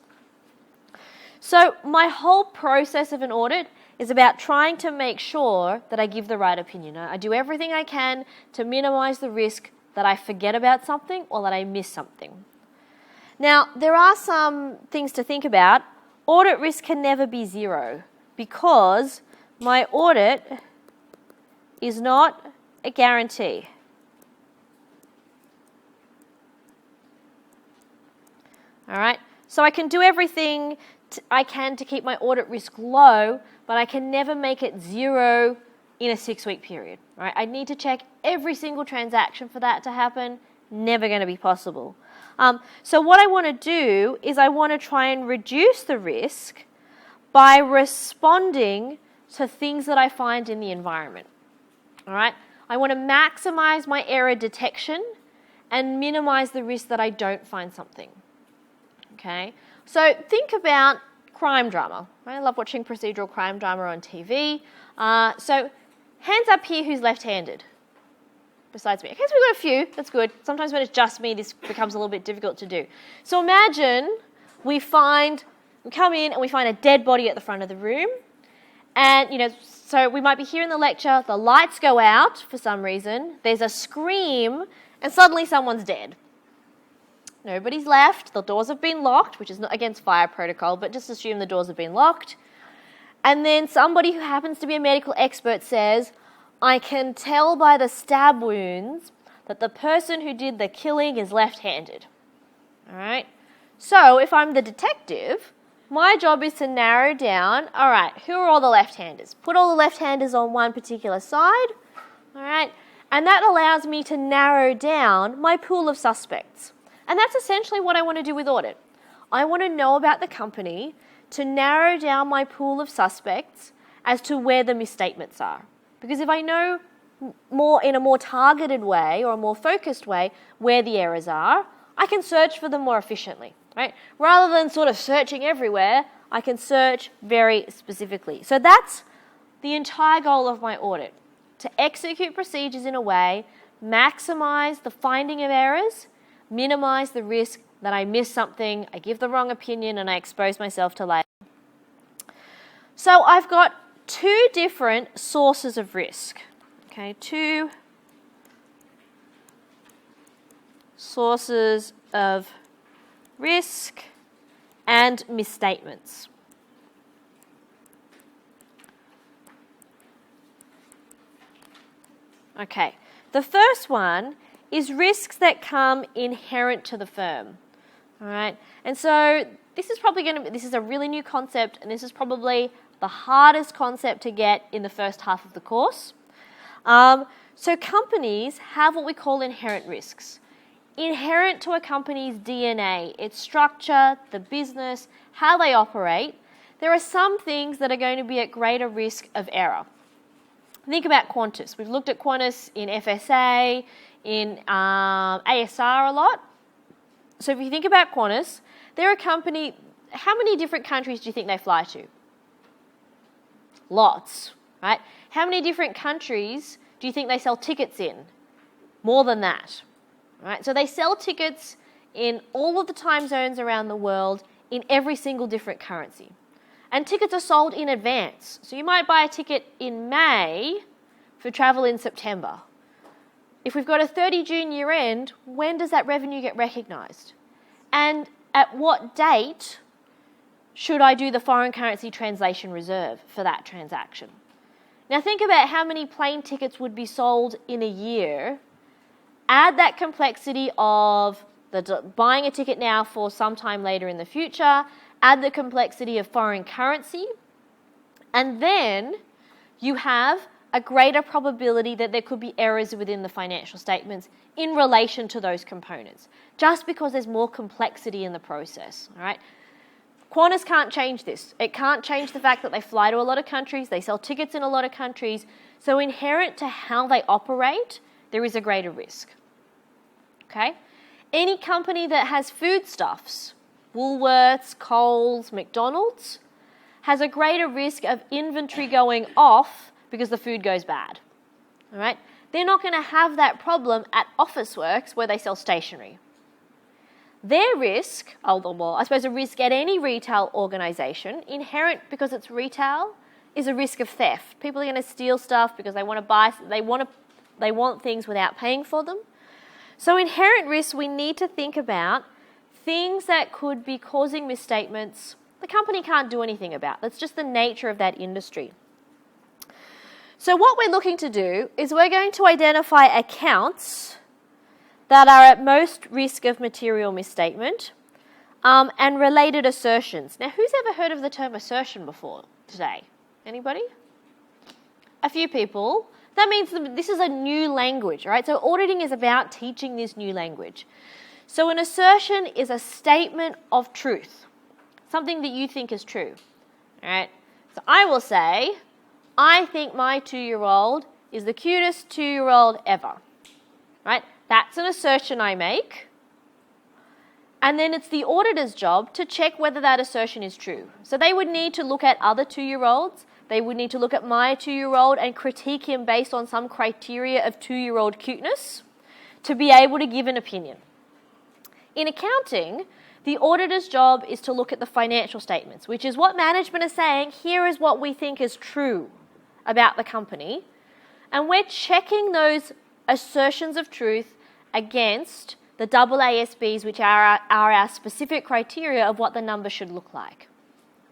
So my whole process of an audit is about trying to make sure that I give the right opinion. I do everything I can to minimize the risk that I forget about something or that I miss something. Now, there are some things to think about. Audit risk can never be 0 because my audit is not a guarantee. All right, so I can do everything I can to keep my audit risk low, but I can never make it 0 in a 6-week period, right? I'd need to check every single transaction for that to happen. Never going to be possible. So what I want to do is I want to try and reduce the risk by responding to things that I find in the environment, all right? I want to maximize my error detection and minimize the risk that I don't find something, okay? So think about crime drama. Right? I love watching procedural crime drama on TV. So hands up here who's left-handed besides me. Okay, so we've got a few. That's good. Sometimes when it's just me, this becomes a little bit difficult to do. So imagine we come in and we find a dead body at the front of the room. And, so we might be here in the lecture, the lights go out for some reason, there's a scream, and suddenly someone's dead. Nobody's left, the doors have been locked, which is not against fire protocol, but just assume the doors have been locked. And then somebody who happens to be a medical expert says, I can tell by the stab wounds that the person who did the killing is left-handed. All right? So if I'm the detective, my job is to narrow down, all right, who are all the left-handers? Put all the left-handers on one particular side, all right? And that allows me to narrow down my pool of suspects. And that's essentially what I want to do with audit. I want to know about the company to narrow down my pool of suspects as to where the misstatements are. Because if I know more in a more targeted way or a more focused way where the errors are, I can search for them more efficiently, right? Rather than sort of searching everywhere, I can search very specifically. So that's the entire goal of my audit, to execute procedures in a way, maximize the finding of errors, minimize the risk that I miss something, I give the wrong opinion, and I expose myself to later. So I've got 2 different sources of risk. Okay, 2 sources of risk and misstatements. Okay, the first one is risks that come inherent to the firm. All right, and so this is a really new concept, and this is probably the hardest concept to get in the first half of the course. So companies have what we call inherent risks. Inherent to a company's DNA, its structure, the business, how they operate, there are some things that are going to be at greater risk of error. Think about Qantas. We've looked at Qantas in FSA, in ASR a lot. So if you think about Qantas, they're a company, how many different countries do you think they fly to? Lots, right? How many different countries do you think they sell tickets in? More than that, right? So they sell tickets in all of the time zones around the world in every single different currency. And tickets are sold in advance. So you might buy a ticket in May for travel in September. If we've got a 30 June year end, when does that revenue get recognised? And at what date should I do the foreign currency translation reserve for that transaction? Now think about how many plane tickets would be sold in a year. Add that complexity of buying a ticket now for sometime later in the future, add the complexity of foreign currency, and then you have a greater probability that there could be errors within the financial statements in relation to those components, just because there's more complexity in the process, all right? Qantas can't change this. It can't change the fact that they fly to a lot of countries, they sell tickets in a lot of countries, so inherent to how they operate, there is a greater risk, okay? Any company that has foodstuffs, Woolworths, Coles, McDonald's, has a greater risk of inventory going off because the food goes bad, all right? They're not going to have that problem at Officeworks where they sell stationery. Their risk, I suppose a risk at any retail organisation, inherent because it's retail, is a risk of theft. People are going to steal stuff because they want things without paying for them. So inherent risks, we need to think about things that could be causing misstatements the company can't do anything about. That's just the nature of that industry. So what we're looking to do is we're going to identify accounts that are at most risk of material misstatement and related assertions. Now, who's ever heard of the term assertion before today? Anybody? a few people, that means this is a new language, right? So auditing is about teaching this new language. So an assertion is a statement of truth, something that you think is true, all right? So I will say, I think my 2-year-old is the cutest 2-year-old ever, right? That's an assertion I make. And then it's the auditor's job to check whether that assertion is true. So they would need to look at other 2-year-olds. They would need to look at my 2-year-old and critique him based on some criteria of 2-year-old cuteness to be able to give an opinion. In accounting, the auditor's job is to look at the financial statements, which is what management is saying, here is what we think is true about the company. And we're checking those assertions of truth against the AASBs, which are our specific criteria of what the number should look like.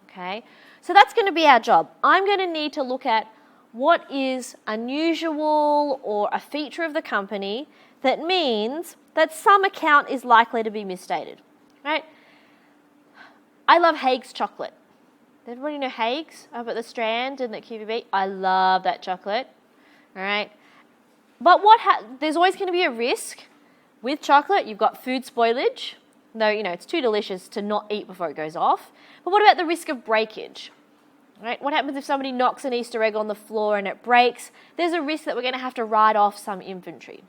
Okay? So that's going to be our job. I'm going to need to look at what is unusual or a feature of the company that means that some account is likely to be misstated. Right? I love Haig's chocolate. Does everybody know Haig's up at the Strand and at QVB? I love that chocolate. All right? But there's always going to be a risk with chocolate. You've got food spoilage. Though, it's too delicious to not eat before it goes off. But what about the risk of breakage? Right? What happens if somebody knocks an Easter egg on the floor and it breaks? There's a risk that we're going to have to write off some inventory.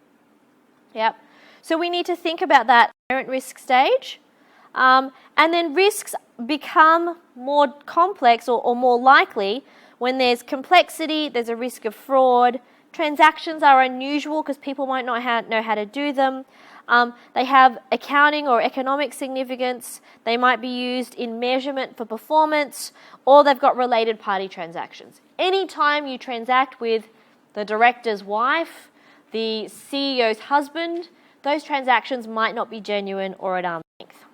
Yep. So we need to think about that inherent risk stage. And then risks become more complex or more likely when there's complexity, there's a risk of fraud. Transactions are unusual because people might not know how to do them. They have accounting or economic significance. They might be used in measurement for performance, or they've got related party transactions. Anytime you transact with the director's wife, the CEO's husband, those transactions might not be genuine or at arm's length.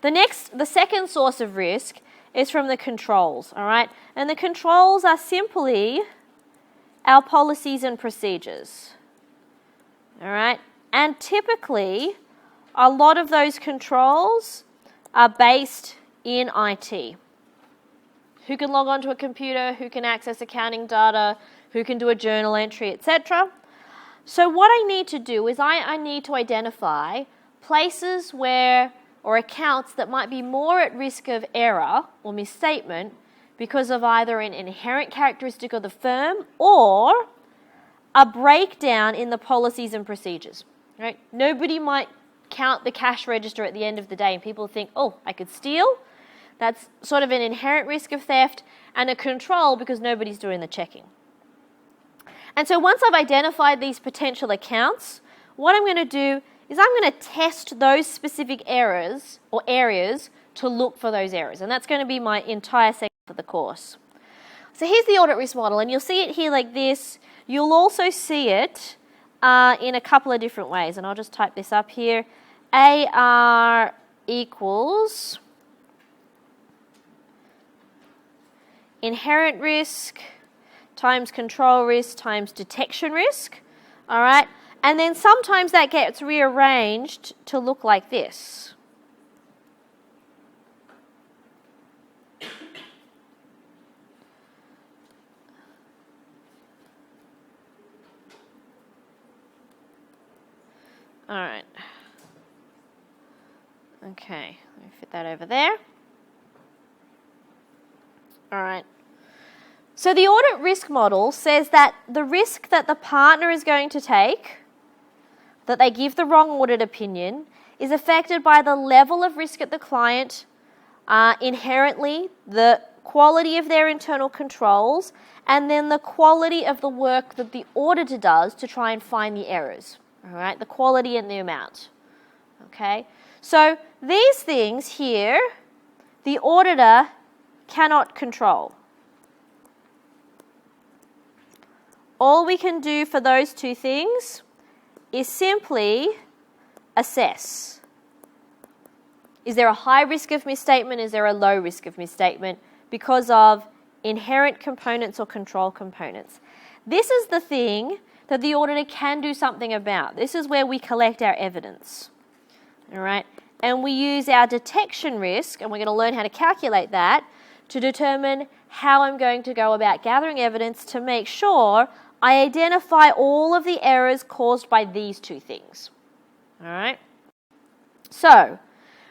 The second source of risk is from the controls, all right? And the controls are simply our policies and procedures, all right? And typically, a lot of those controls are based in IT. Who can log onto a computer, who can access accounting data, who can do a journal entry, etc. So what I need to do is I need to identify places where, or accounts that might be more at risk of error or misstatement because of either an inherent characteristic of the firm or a breakdown in the policies and procedures. Right? Nobody might count the cash register at the end of the day and people think, oh, I could steal. That's sort of an inherent risk of theft and a control because nobody's doing the checking. And so once I've identified these potential accounts, what I'm going to do is I'm going to test those specific errors or areas to look for those errors. And that's going to be my entire section for the course. So here's the audit risk model, and you'll see it here like this. You'll also see it in a couple of different ways, and I'll just type this up here. AR equals inherent risk times control risk times detection risk, all right? And then sometimes that gets rearranged to look like this. All right. Okay, let me fit that over there. All right. So the audit risk model says that the risk that the partner is going to take, that they give the wrong audit opinion, is affected by the level of risk at the client, inherently, the quality of their internal controls, and then the quality of the work that the auditor does to try and find the errors. All right, the quality and the amount. Okay, so these things here, the auditor cannot control. All we can do for those two things is simply assess. Is there a high risk of misstatement? Is there a low risk of misstatement because of inherent components or control components? This is the thing that the auditor can do something about. This is where we collect our evidence. All right? And we use our detection risk, and we're going to learn how to calculate that, to determine how I'm going to go about gathering evidence to make sure I identify all of the errors caused by these two things. All right? So,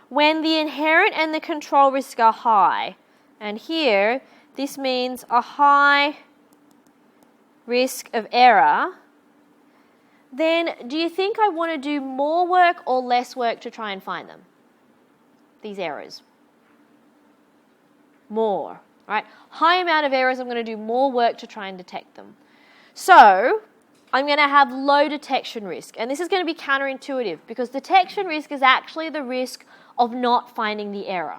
when the inherent and the control risk are high, and here this means a high risk of error, then do you think I want to do more work or less work to try and find them? These errors. More, right? High amount of errors, I'm going to do more work to try and detect them. So, I'm going to have low detection risk. And this is going to be counterintuitive because detection risk is actually the risk of not finding the error.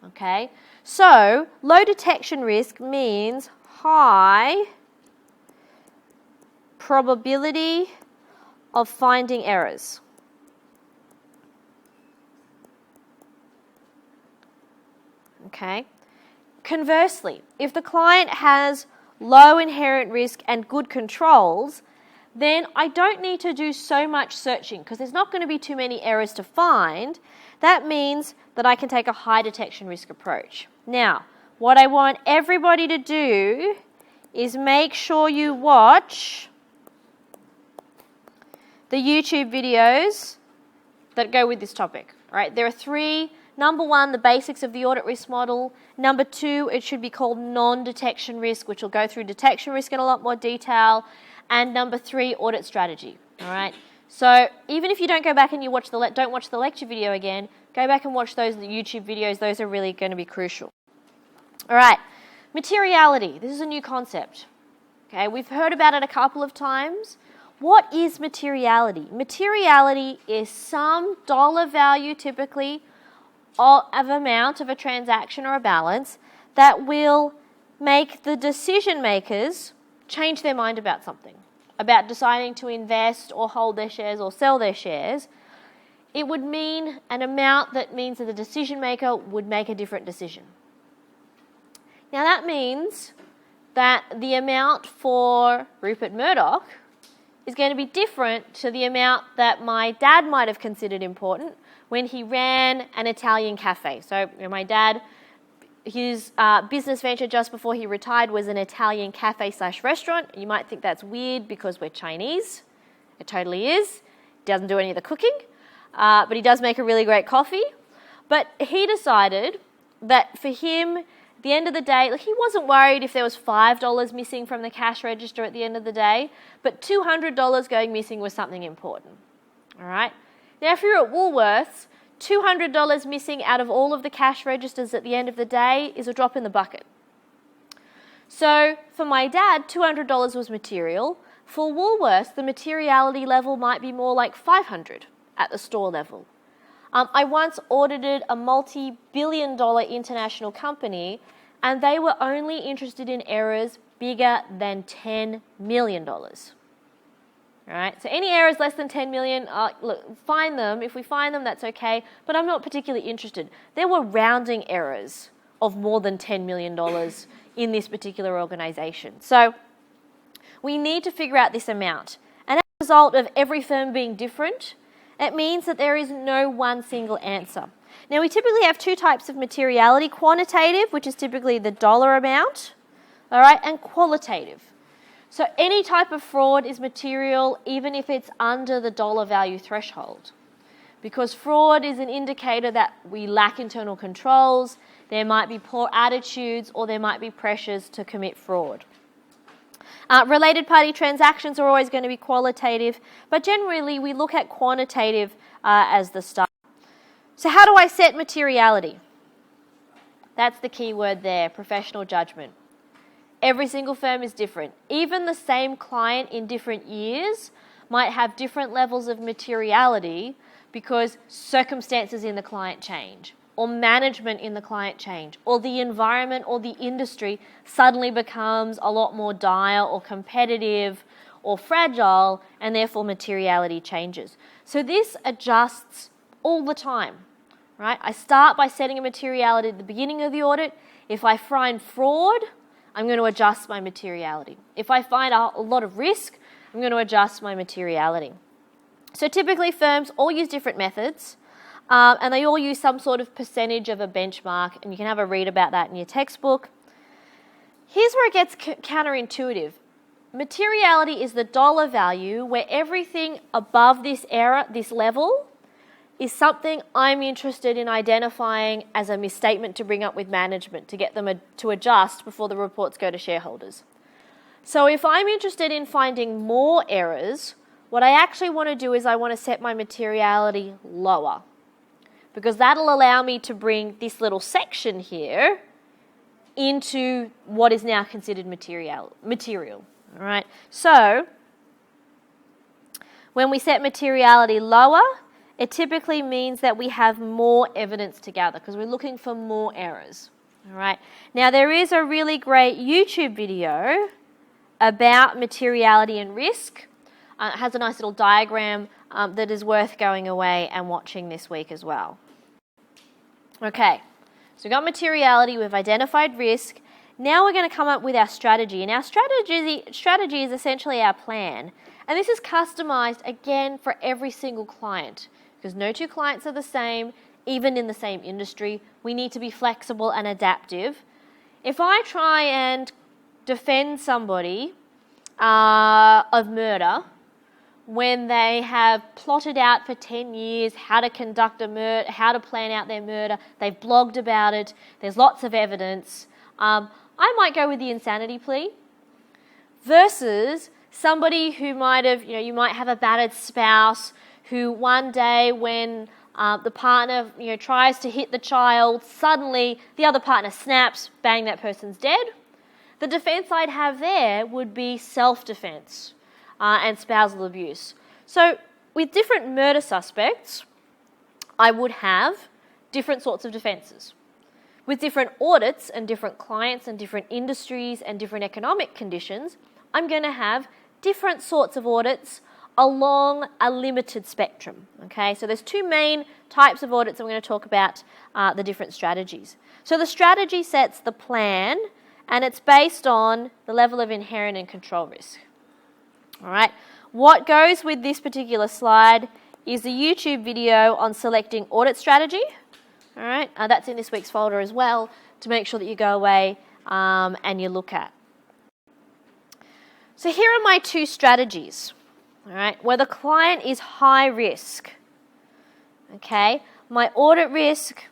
Okay? So, low detection risk means high probability of finding errors. Okay? Conversely, if the client has low inherent risk and good controls, then I don't need to do so much searching because there's not going to be too many errors to find. That means that I can take a high detection risk approach. Now, what I want everybody to do is make sure you watch the YouTube videos that go with this topic. Right? There are three. Number one, the basics of the audit risk model. Number two, it should be called non-detection risk, which will go through detection risk in a lot more detail. And number three, audit strategy. All right. So even if you don't go back and you don't watch the lecture video again, go back and watch those YouTube videos. Those are really going to be crucial. All right. Materiality. This is a new concept. Okay. We've heard about it a couple of times. What is materiality? Materiality is some dollar value, typically, of amount of a transaction or a balance that will make the decision makers change their mind about something, about deciding to invest or hold their shares or sell their shares. It would mean an amount that means that the decision maker would make a different decision. Now that means that the amount for Rupert Murdoch is going to be different to the amount that my dad might have considered important when he ran an Italian cafe. So my dad, his business venture just before he retired was an Italian cafe/restaurant. You might think that's weird because we're Chinese. It totally is. Doesn't do any of the cooking, but he does make a really great coffee. But he decided that for him, at the end of the day, he wasn't worried if there was $5 missing from the cash register at the end of the day, but $200 going missing was something important. All right? Now, if you're at Woolworths, $200 missing out of all of the cash registers at the end of the day is a drop in the bucket. So, for my dad, $200 was material. For Woolworths, the materiality level might be more like $500 at the store level. I once audited a multi-billion-dollar international company, and they were only interested in errors bigger than $10 million. Right? So any errors less than 10 million, look, find them. If we find them, that's okay. But I'm not particularly interested. There were rounding errors of more than $10 million in this particular organisation. So we need to figure out this amount. And as a result of every firm being different, it means that there is no one single answer. Now, we typically have two types of materiality: quantitative, which is typically the dollar amount, all right, and qualitative. So any type of fraud is material even if it's under the dollar value threshold, because fraud is an indicator that we lack internal controls, there might be poor attitudes, or there might be pressures to commit fraud. Related party transactions are always going to be qualitative, but generally we look at quantitative as the start. So how do I set materiality? That's the key word there, professional judgment. Every single firm is different. Even the same client in different years might have different levels of materiality because circumstances in the client change, or management in the client change, or the environment or the industry suddenly becomes a lot more dire or competitive or fragile, and therefore materiality changes. So this adjusts all the time, right? I start by setting a materiality at the beginning of the audit. If I find fraud, I'm going to adjust my materiality. If I find a lot of risk, I'm going to adjust my materiality. So typically firms all use different methods, and they all use some sort of percentage of a benchmark, and you can have a read about that in your textbook. Here's where it gets counterintuitive. Materiality is the dollar value where everything above this level, is something I'm interested in identifying as a misstatement to bring up with management to get them to adjust before the reports go to shareholders. So if I'm interested in finding more errors, what I actually want to do is I want to set my materiality lower, because that'll allow me to bring this little section here into what is now considered material. All right. So when we set materiality lower, it typically means that we have more evidence to gather because we're looking for more errors. All right. Now, there is a really great YouTube video about materiality and risk. It has a nice little diagram that is worth going away and watching this week as well. Okay, so we've got materiality, we've identified risk. Now we're going to come up with our strategy. And our strategy is essentially our plan. And this is customized, again, for every single client, because no two clients are the same, even in the same industry. We need to be flexible and adaptive. If I try and defend somebody of murder when they have plotted out for 10 years how to conduct a murder, how to plan out their murder, they've blogged about it, there's lots of evidence, I might go with the insanity plea versus somebody who might have, you might have a battered spouse who one day when the partner, tries to hit the child, suddenly the other partner snaps, bang, that person's dead. The defence I'd have there would be self-defence and spousal abuse. So with different murder suspects, I would have different sorts of defences. With different audits and different clients and different industries and different economic conditions, I'm going to have different sorts of audits along a limited spectrum. Okay, so there's two main types of audits. I'm going to talk about the different strategies. So the strategy sets the plan, and it's based on the level of inherent and control risk. All right, what goes with this particular slide is a YouTube video on selecting audit strategy. All right, that's in this week's folder as well to make sure that you go away and you look at. So here are my two strategies, all right, where the client is high risk. Okay, my audit risk,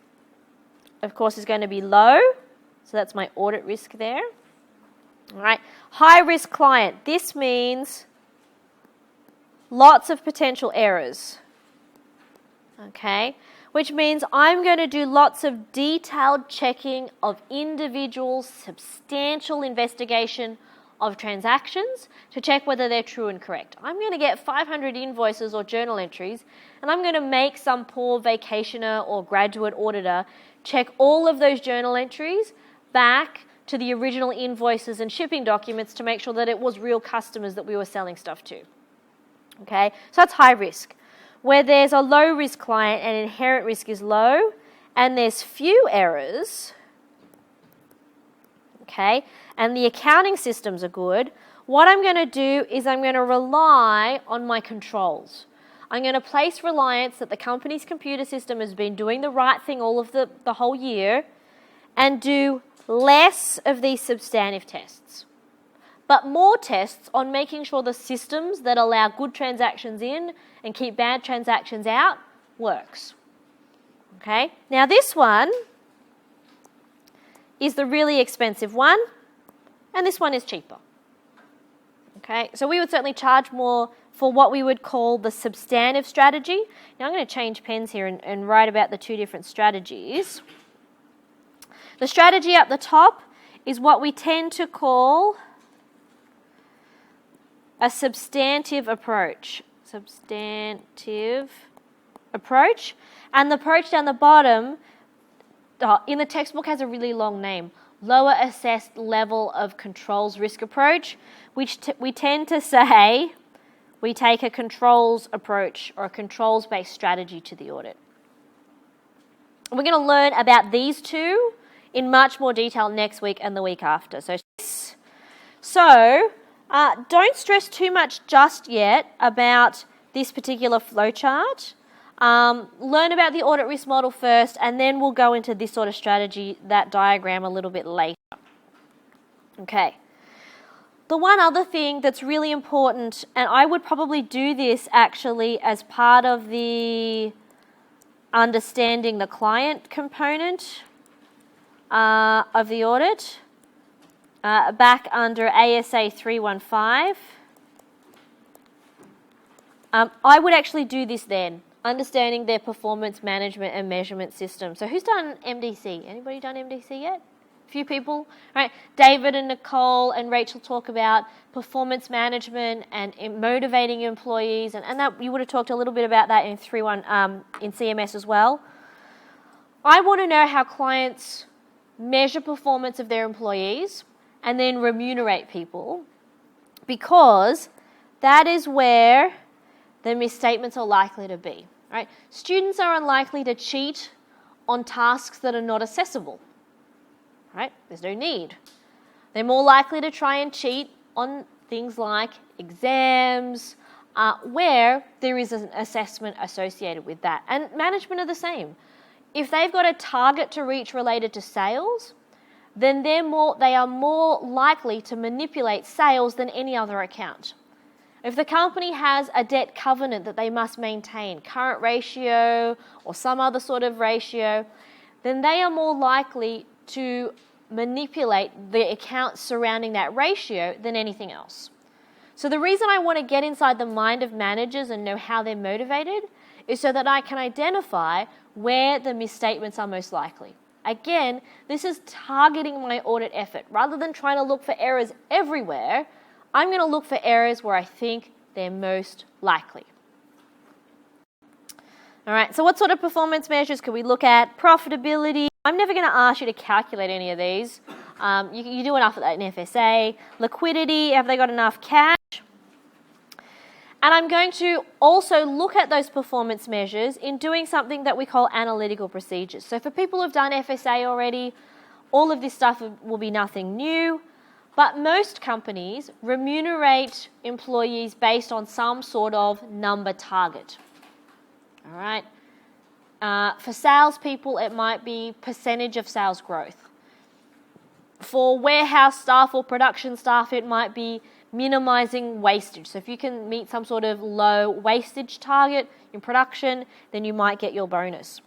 of course, is going to be low. So that's my audit risk there. All right, high risk client. This means lots of potential errors. Okay, which means I'm going to do lots of detailed checking of individuals, substantial investigation of transactions to check whether they're true and correct. I'm going to get 500 invoices or journal entries, and I'm going to make some poor vacationer or graduate auditor check all of those journal entries back to the original invoices and shipping documents to make sure that it was real customers that we were selling stuff to. Okay, so that's high risk. Where there's a low risk client and inherent risk is low and there's few errors, okay, and the accounting systems are good, what I'm going to do is I'm going to rely on my controls. I'm going to place reliance that the company's computer system has been doing the right thing all of the whole year and do less of these substantive tests, but more tests on making sure the systems that allow good transactions in and keep bad transactions out works. Okay, now this one is the really expensive one, and this one is cheaper. Okay, so we would certainly charge more for what we would call the substantive strategy. Now I'm going to change pens here and write about the two different strategies. The strategy up the top is what we tend to call a substantive approach. Substantive approach. And the approach down the bottom, in the textbook, has a really long name. Lower assessed level of controls risk approach, which we tend to say we take a controls approach or a controls-based strategy to the audit. We're going to learn about these two in much more detail next week and the week after. So don't stress too much just yet about this particular flowchart. Learn about the audit risk model first, and then we'll go into this sort of strategy, that diagram, a little bit later. Okay. The one other thing that's really important, and I would probably do this actually as part of the understanding the client component of the audit, back under ASA 315. I would actually do this then, understanding their performance management and measurement system. So who's done MDC? Anybody done MDC yet? A few people, right? David and Nicole and Rachel talk about performance management and motivating employees, and that you would have talked a little bit about that in in CMS as well. I want to know how clients measure performance of their employees and then remunerate people, because that is where the misstatements are likely to be. Right? Students are unlikely to cheat on tasks that are not accessible. Right? There's no need. They're more likely to try and cheat on things like exams, where there is an assessment associated with that. And management are the same. If they've got a target to reach related to sales, then they are more likely to manipulate sales than any other account. If the company has a debt covenant that they must maintain, current ratio or some other sort of ratio, then they are more likely to manipulate the accounts surrounding that ratio than anything else. So the reason I want to get inside the mind of managers and know how they're motivated is so that I can identify where the misstatements are most likely. Again, this is targeting my audit effort. Rather than trying to look for errors everywhere, I'm going to look for areas where I think they're most likely. All right, so what sort of performance measures could we look at? Profitability. I'm never going to ask you to calculate any of these. You do enough of that in FSA. Liquidity, have they got enough cash? And I'm going to also look at those performance measures in doing something that we call analytical procedures. So for people who've done FSA already, all of this stuff will be nothing new. But most companies remunerate employees based on some sort of number target. All right. For salespeople, it might be percentage of sales growth. For warehouse staff or production staff, it might be minimizing wastage. So if you can meet some sort of low wastage target in production, then you might get your bonus.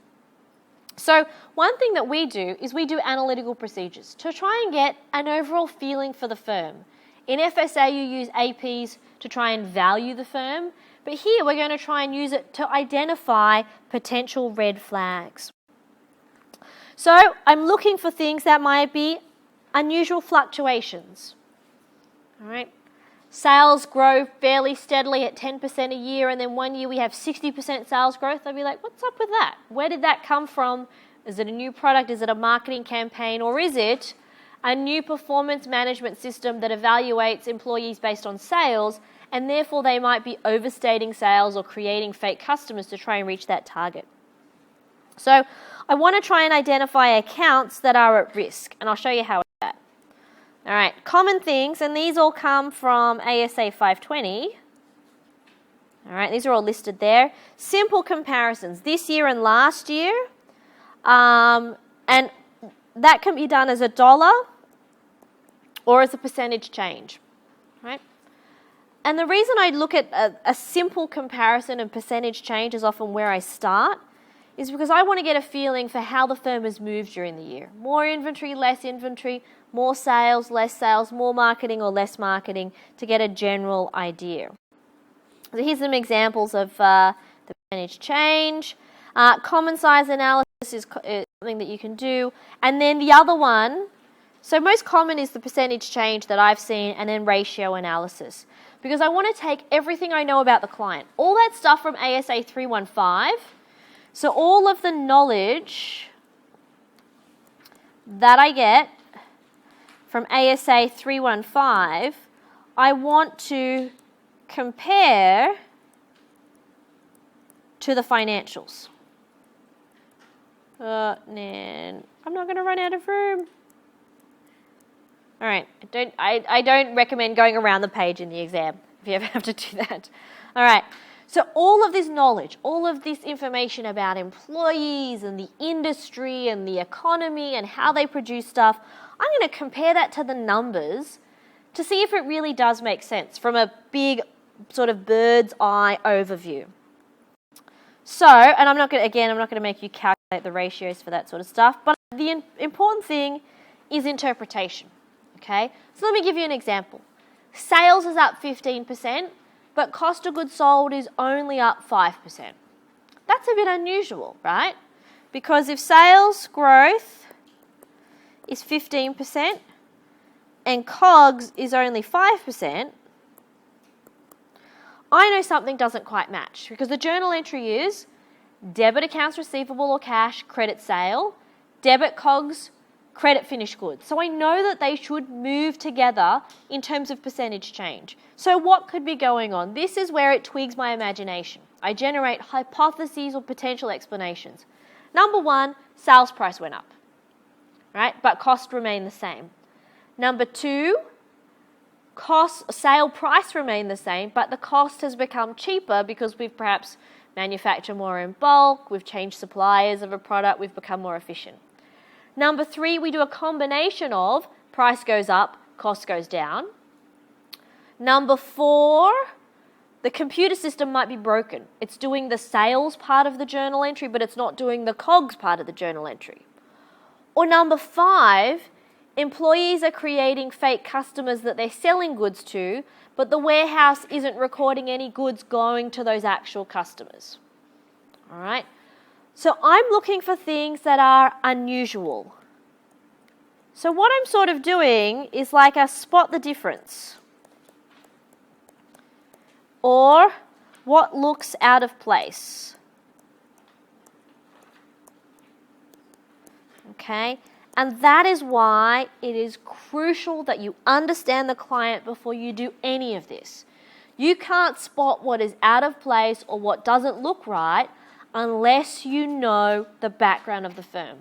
So one thing that we do is we do analytical procedures to try and get an overall feeling for the firm. In FSA, you use APs to try and value the firm, but here we're going to try and use it to identify potential red flags. So I'm looking for things that might be unusual fluctuations. All right. Sales grow fairly steadily at 10% a year, and then one year we have 60% sales growth. I'd be like, what's up with that? Where did that come from? Is it a new product? Is it a marketing campaign? Or is it a new performance management system that evaluates employees based on sales, and therefore they might be overstating sales or creating fake customers to try and reach that target? So I want to try and identify accounts that are at risk, and I'll show you how. All right, common things, and these all come from ASA 520. All right, these are all listed there. Simple comparisons, this year and last year, and that can be done as a dollar or as a percentage change, right? And the reason I look at a simple comparison and percentage change is often where I start, is because I want to get a feeling for how the firm has moved during the year. More inventory, less inventory, more sales, less sales, more marketing or less marketing, to get a general idea. So here's some examples of the percentage change. Common size analysis is something that you can do. And then the other one, so most common is the percentage change that I've seen, and then ratio analysis. Because I want to take everything I know about the client, all that stuff from ASA 315, so all of the knowledge that I get from ASA 315, I want to compare to the financials. I'm not going to run out of room. All right, I don't recommend going around the page in the exam if you ever have to do that. All right, So all of this knowledge, all of this information about employees and the industry and the economy and how they produce stuff, I'm going to compare that to the numbers to see if it really does make sense from a big sort of bird's eye overview. So, and I'm not going to make you calculate the ratios for that sort of stuff, but the important thing is interpretation, okay? So let me give you an example. Sales is up 15%, but cost of goods sold is only up 5%. That's a bit unusual, right? Because if sales growth is 15% and COGS is only 5%, I know something doesn't quite match because the journal entry is debit accounts receivable or cash, credit sale, debit COGS, credit finished goods. So I know that they should move together in terms of percentage change. So what could be going on? This is where it twigs my imagination. I generate hypotheses or potential explanations. Number one, sales price went up, right? But cost remained the same. Number two, sale price remained the same, but the cost has become cheaper because we've perhaps manufactured more in bulk, we've changed suppliers of a product, we've become more efficient. Number three, we do a combination of price goes up, cost goes down. Number four, the computer system might be broken. It's doing the sales part of the journal entry, but it's not doing the COGS part of the journal entry. Or number five, employees are creating fake customers that they're selling goods to, but the warehouse isn't recording any goods going to those actual customers. All right? So I'm looking for things that are unusual. So what I'm sort of doing is like a spot the difference. Or what looks out of place. Okay? And that is why it is crucial that you understand the client before you do any of this. You can't spot what is out of place or what doesn't look right unless you know the background of the firm,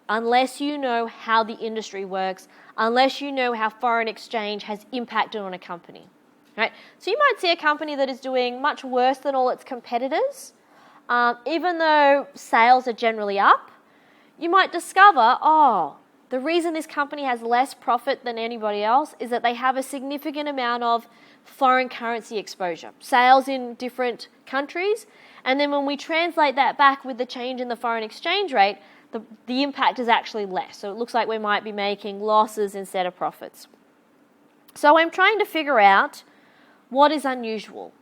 unless you know how the industry works, unless you know how foreign exchange has impacted on a company. Right? So you might see a company that is doing much worse than all its competitors, even though sales are generally up. You might discover, the reason this company has less profit than anybody else is that they have a significant amount of foreign currency exposure, sales in different countries, and then when we translate that back with the change in the foreign exchange rate, the impact is actually less. So it looks like we might be making losses instead of profits. So I'm trying to figure out what is unusual,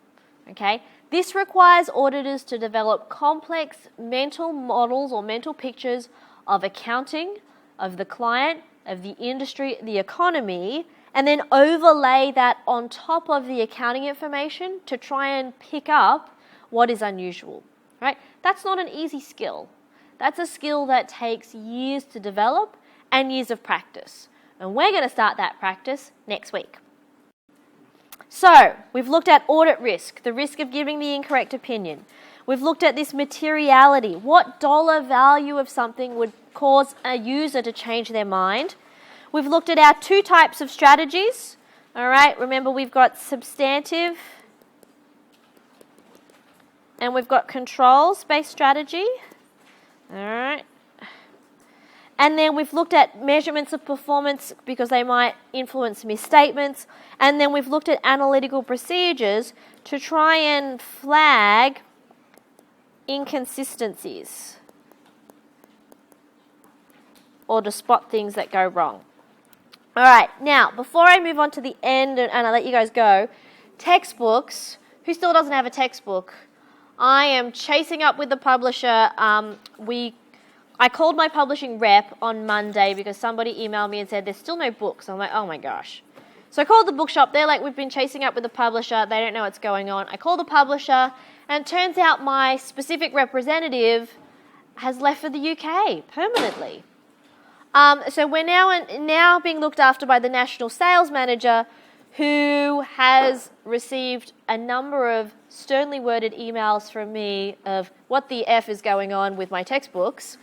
okay? This requires auditors to develop complex mental models or mental pictures of accounting, of the client, of the industry, the economy, and then overlay that on top of the accounting information to try and pick up what is unusual, right? That's not an easy skill. That's a skill that takes years to develop and years of practice. And we're going to start that practice next week. So, we've looked at audit risk, the risk of giving the incorrect opinion. We've looked at this materiality. What dollar value of something would cause a user to change their mind? We've looked at our two types of strategies. All right, remember we've got substantive and we've got controls-based strategy. All right. And then we've looked at measurements of performance because they might influence misstatements. And then we've looked at analytical procedures to try and flag inconsistencies or to spot things that go wrong. All right, now, before I move on to the end and I let you guys go, textbooks, who still doesn't have a textbook? I am chasing up with the publisher. I called my publishing rep on Monday because somebody emailed me and said there's still no books. I'm like, oh my gosh. So I called the bookshop. They're like, we've been chasing up with the publisher. They don't know what's going on. I called the publisher and it turns out my specific representative has left for the UK permanently. So we're now being looked after by the national sales manager who has received a number of sternly worded emails from me of what the F is going on with my textbooks.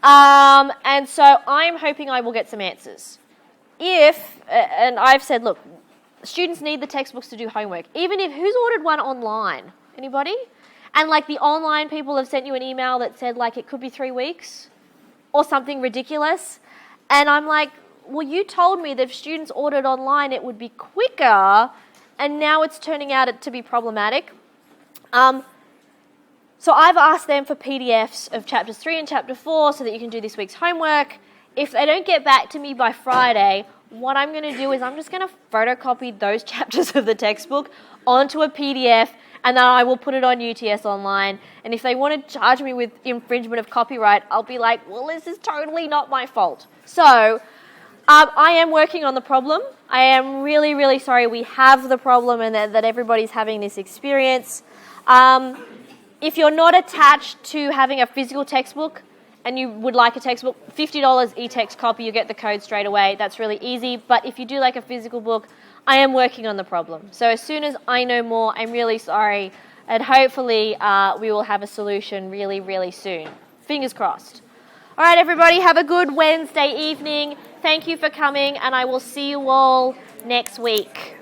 And so I'm hoping I will get some answers. And I've said, look, students need the textbooks to do homework. Even if, who's ordered one online? Anybody? And like the online people have sent you an email that said like it could be 3 weeks or something ridiculous. And I'm like, well, you told me that if students ordered online it would be quicker, and now it's turning out to be problematic. So I've asked them for PDFs of chapters 3 and chapter 4 so that you can do this week's homework. If they don't get back to me by Friday, what I'm going to do is I'm just going to photocopy those chapters of the textbook onto a PDF, and then I will put it on UTS Online. And if they want to charge me with infringement of copyright, I'll be like, well, this is totally not my fault. So I am working on the problem. I am really, really sorry we have the problem and that everybody's having this experience. If you're not attached to having a physical textbook and you would like a textbook, $50 e-text copy, you get the code straight away. That's really easy. But if you do like a physical book, I am working on the problem. So as soon as I know more, I'm really sorry. And hopefully we will have a solution really, really soon. Fingers crossed. All right, everybody, have a good Wednesday evening. Thank you for coming, and I will see you all next week.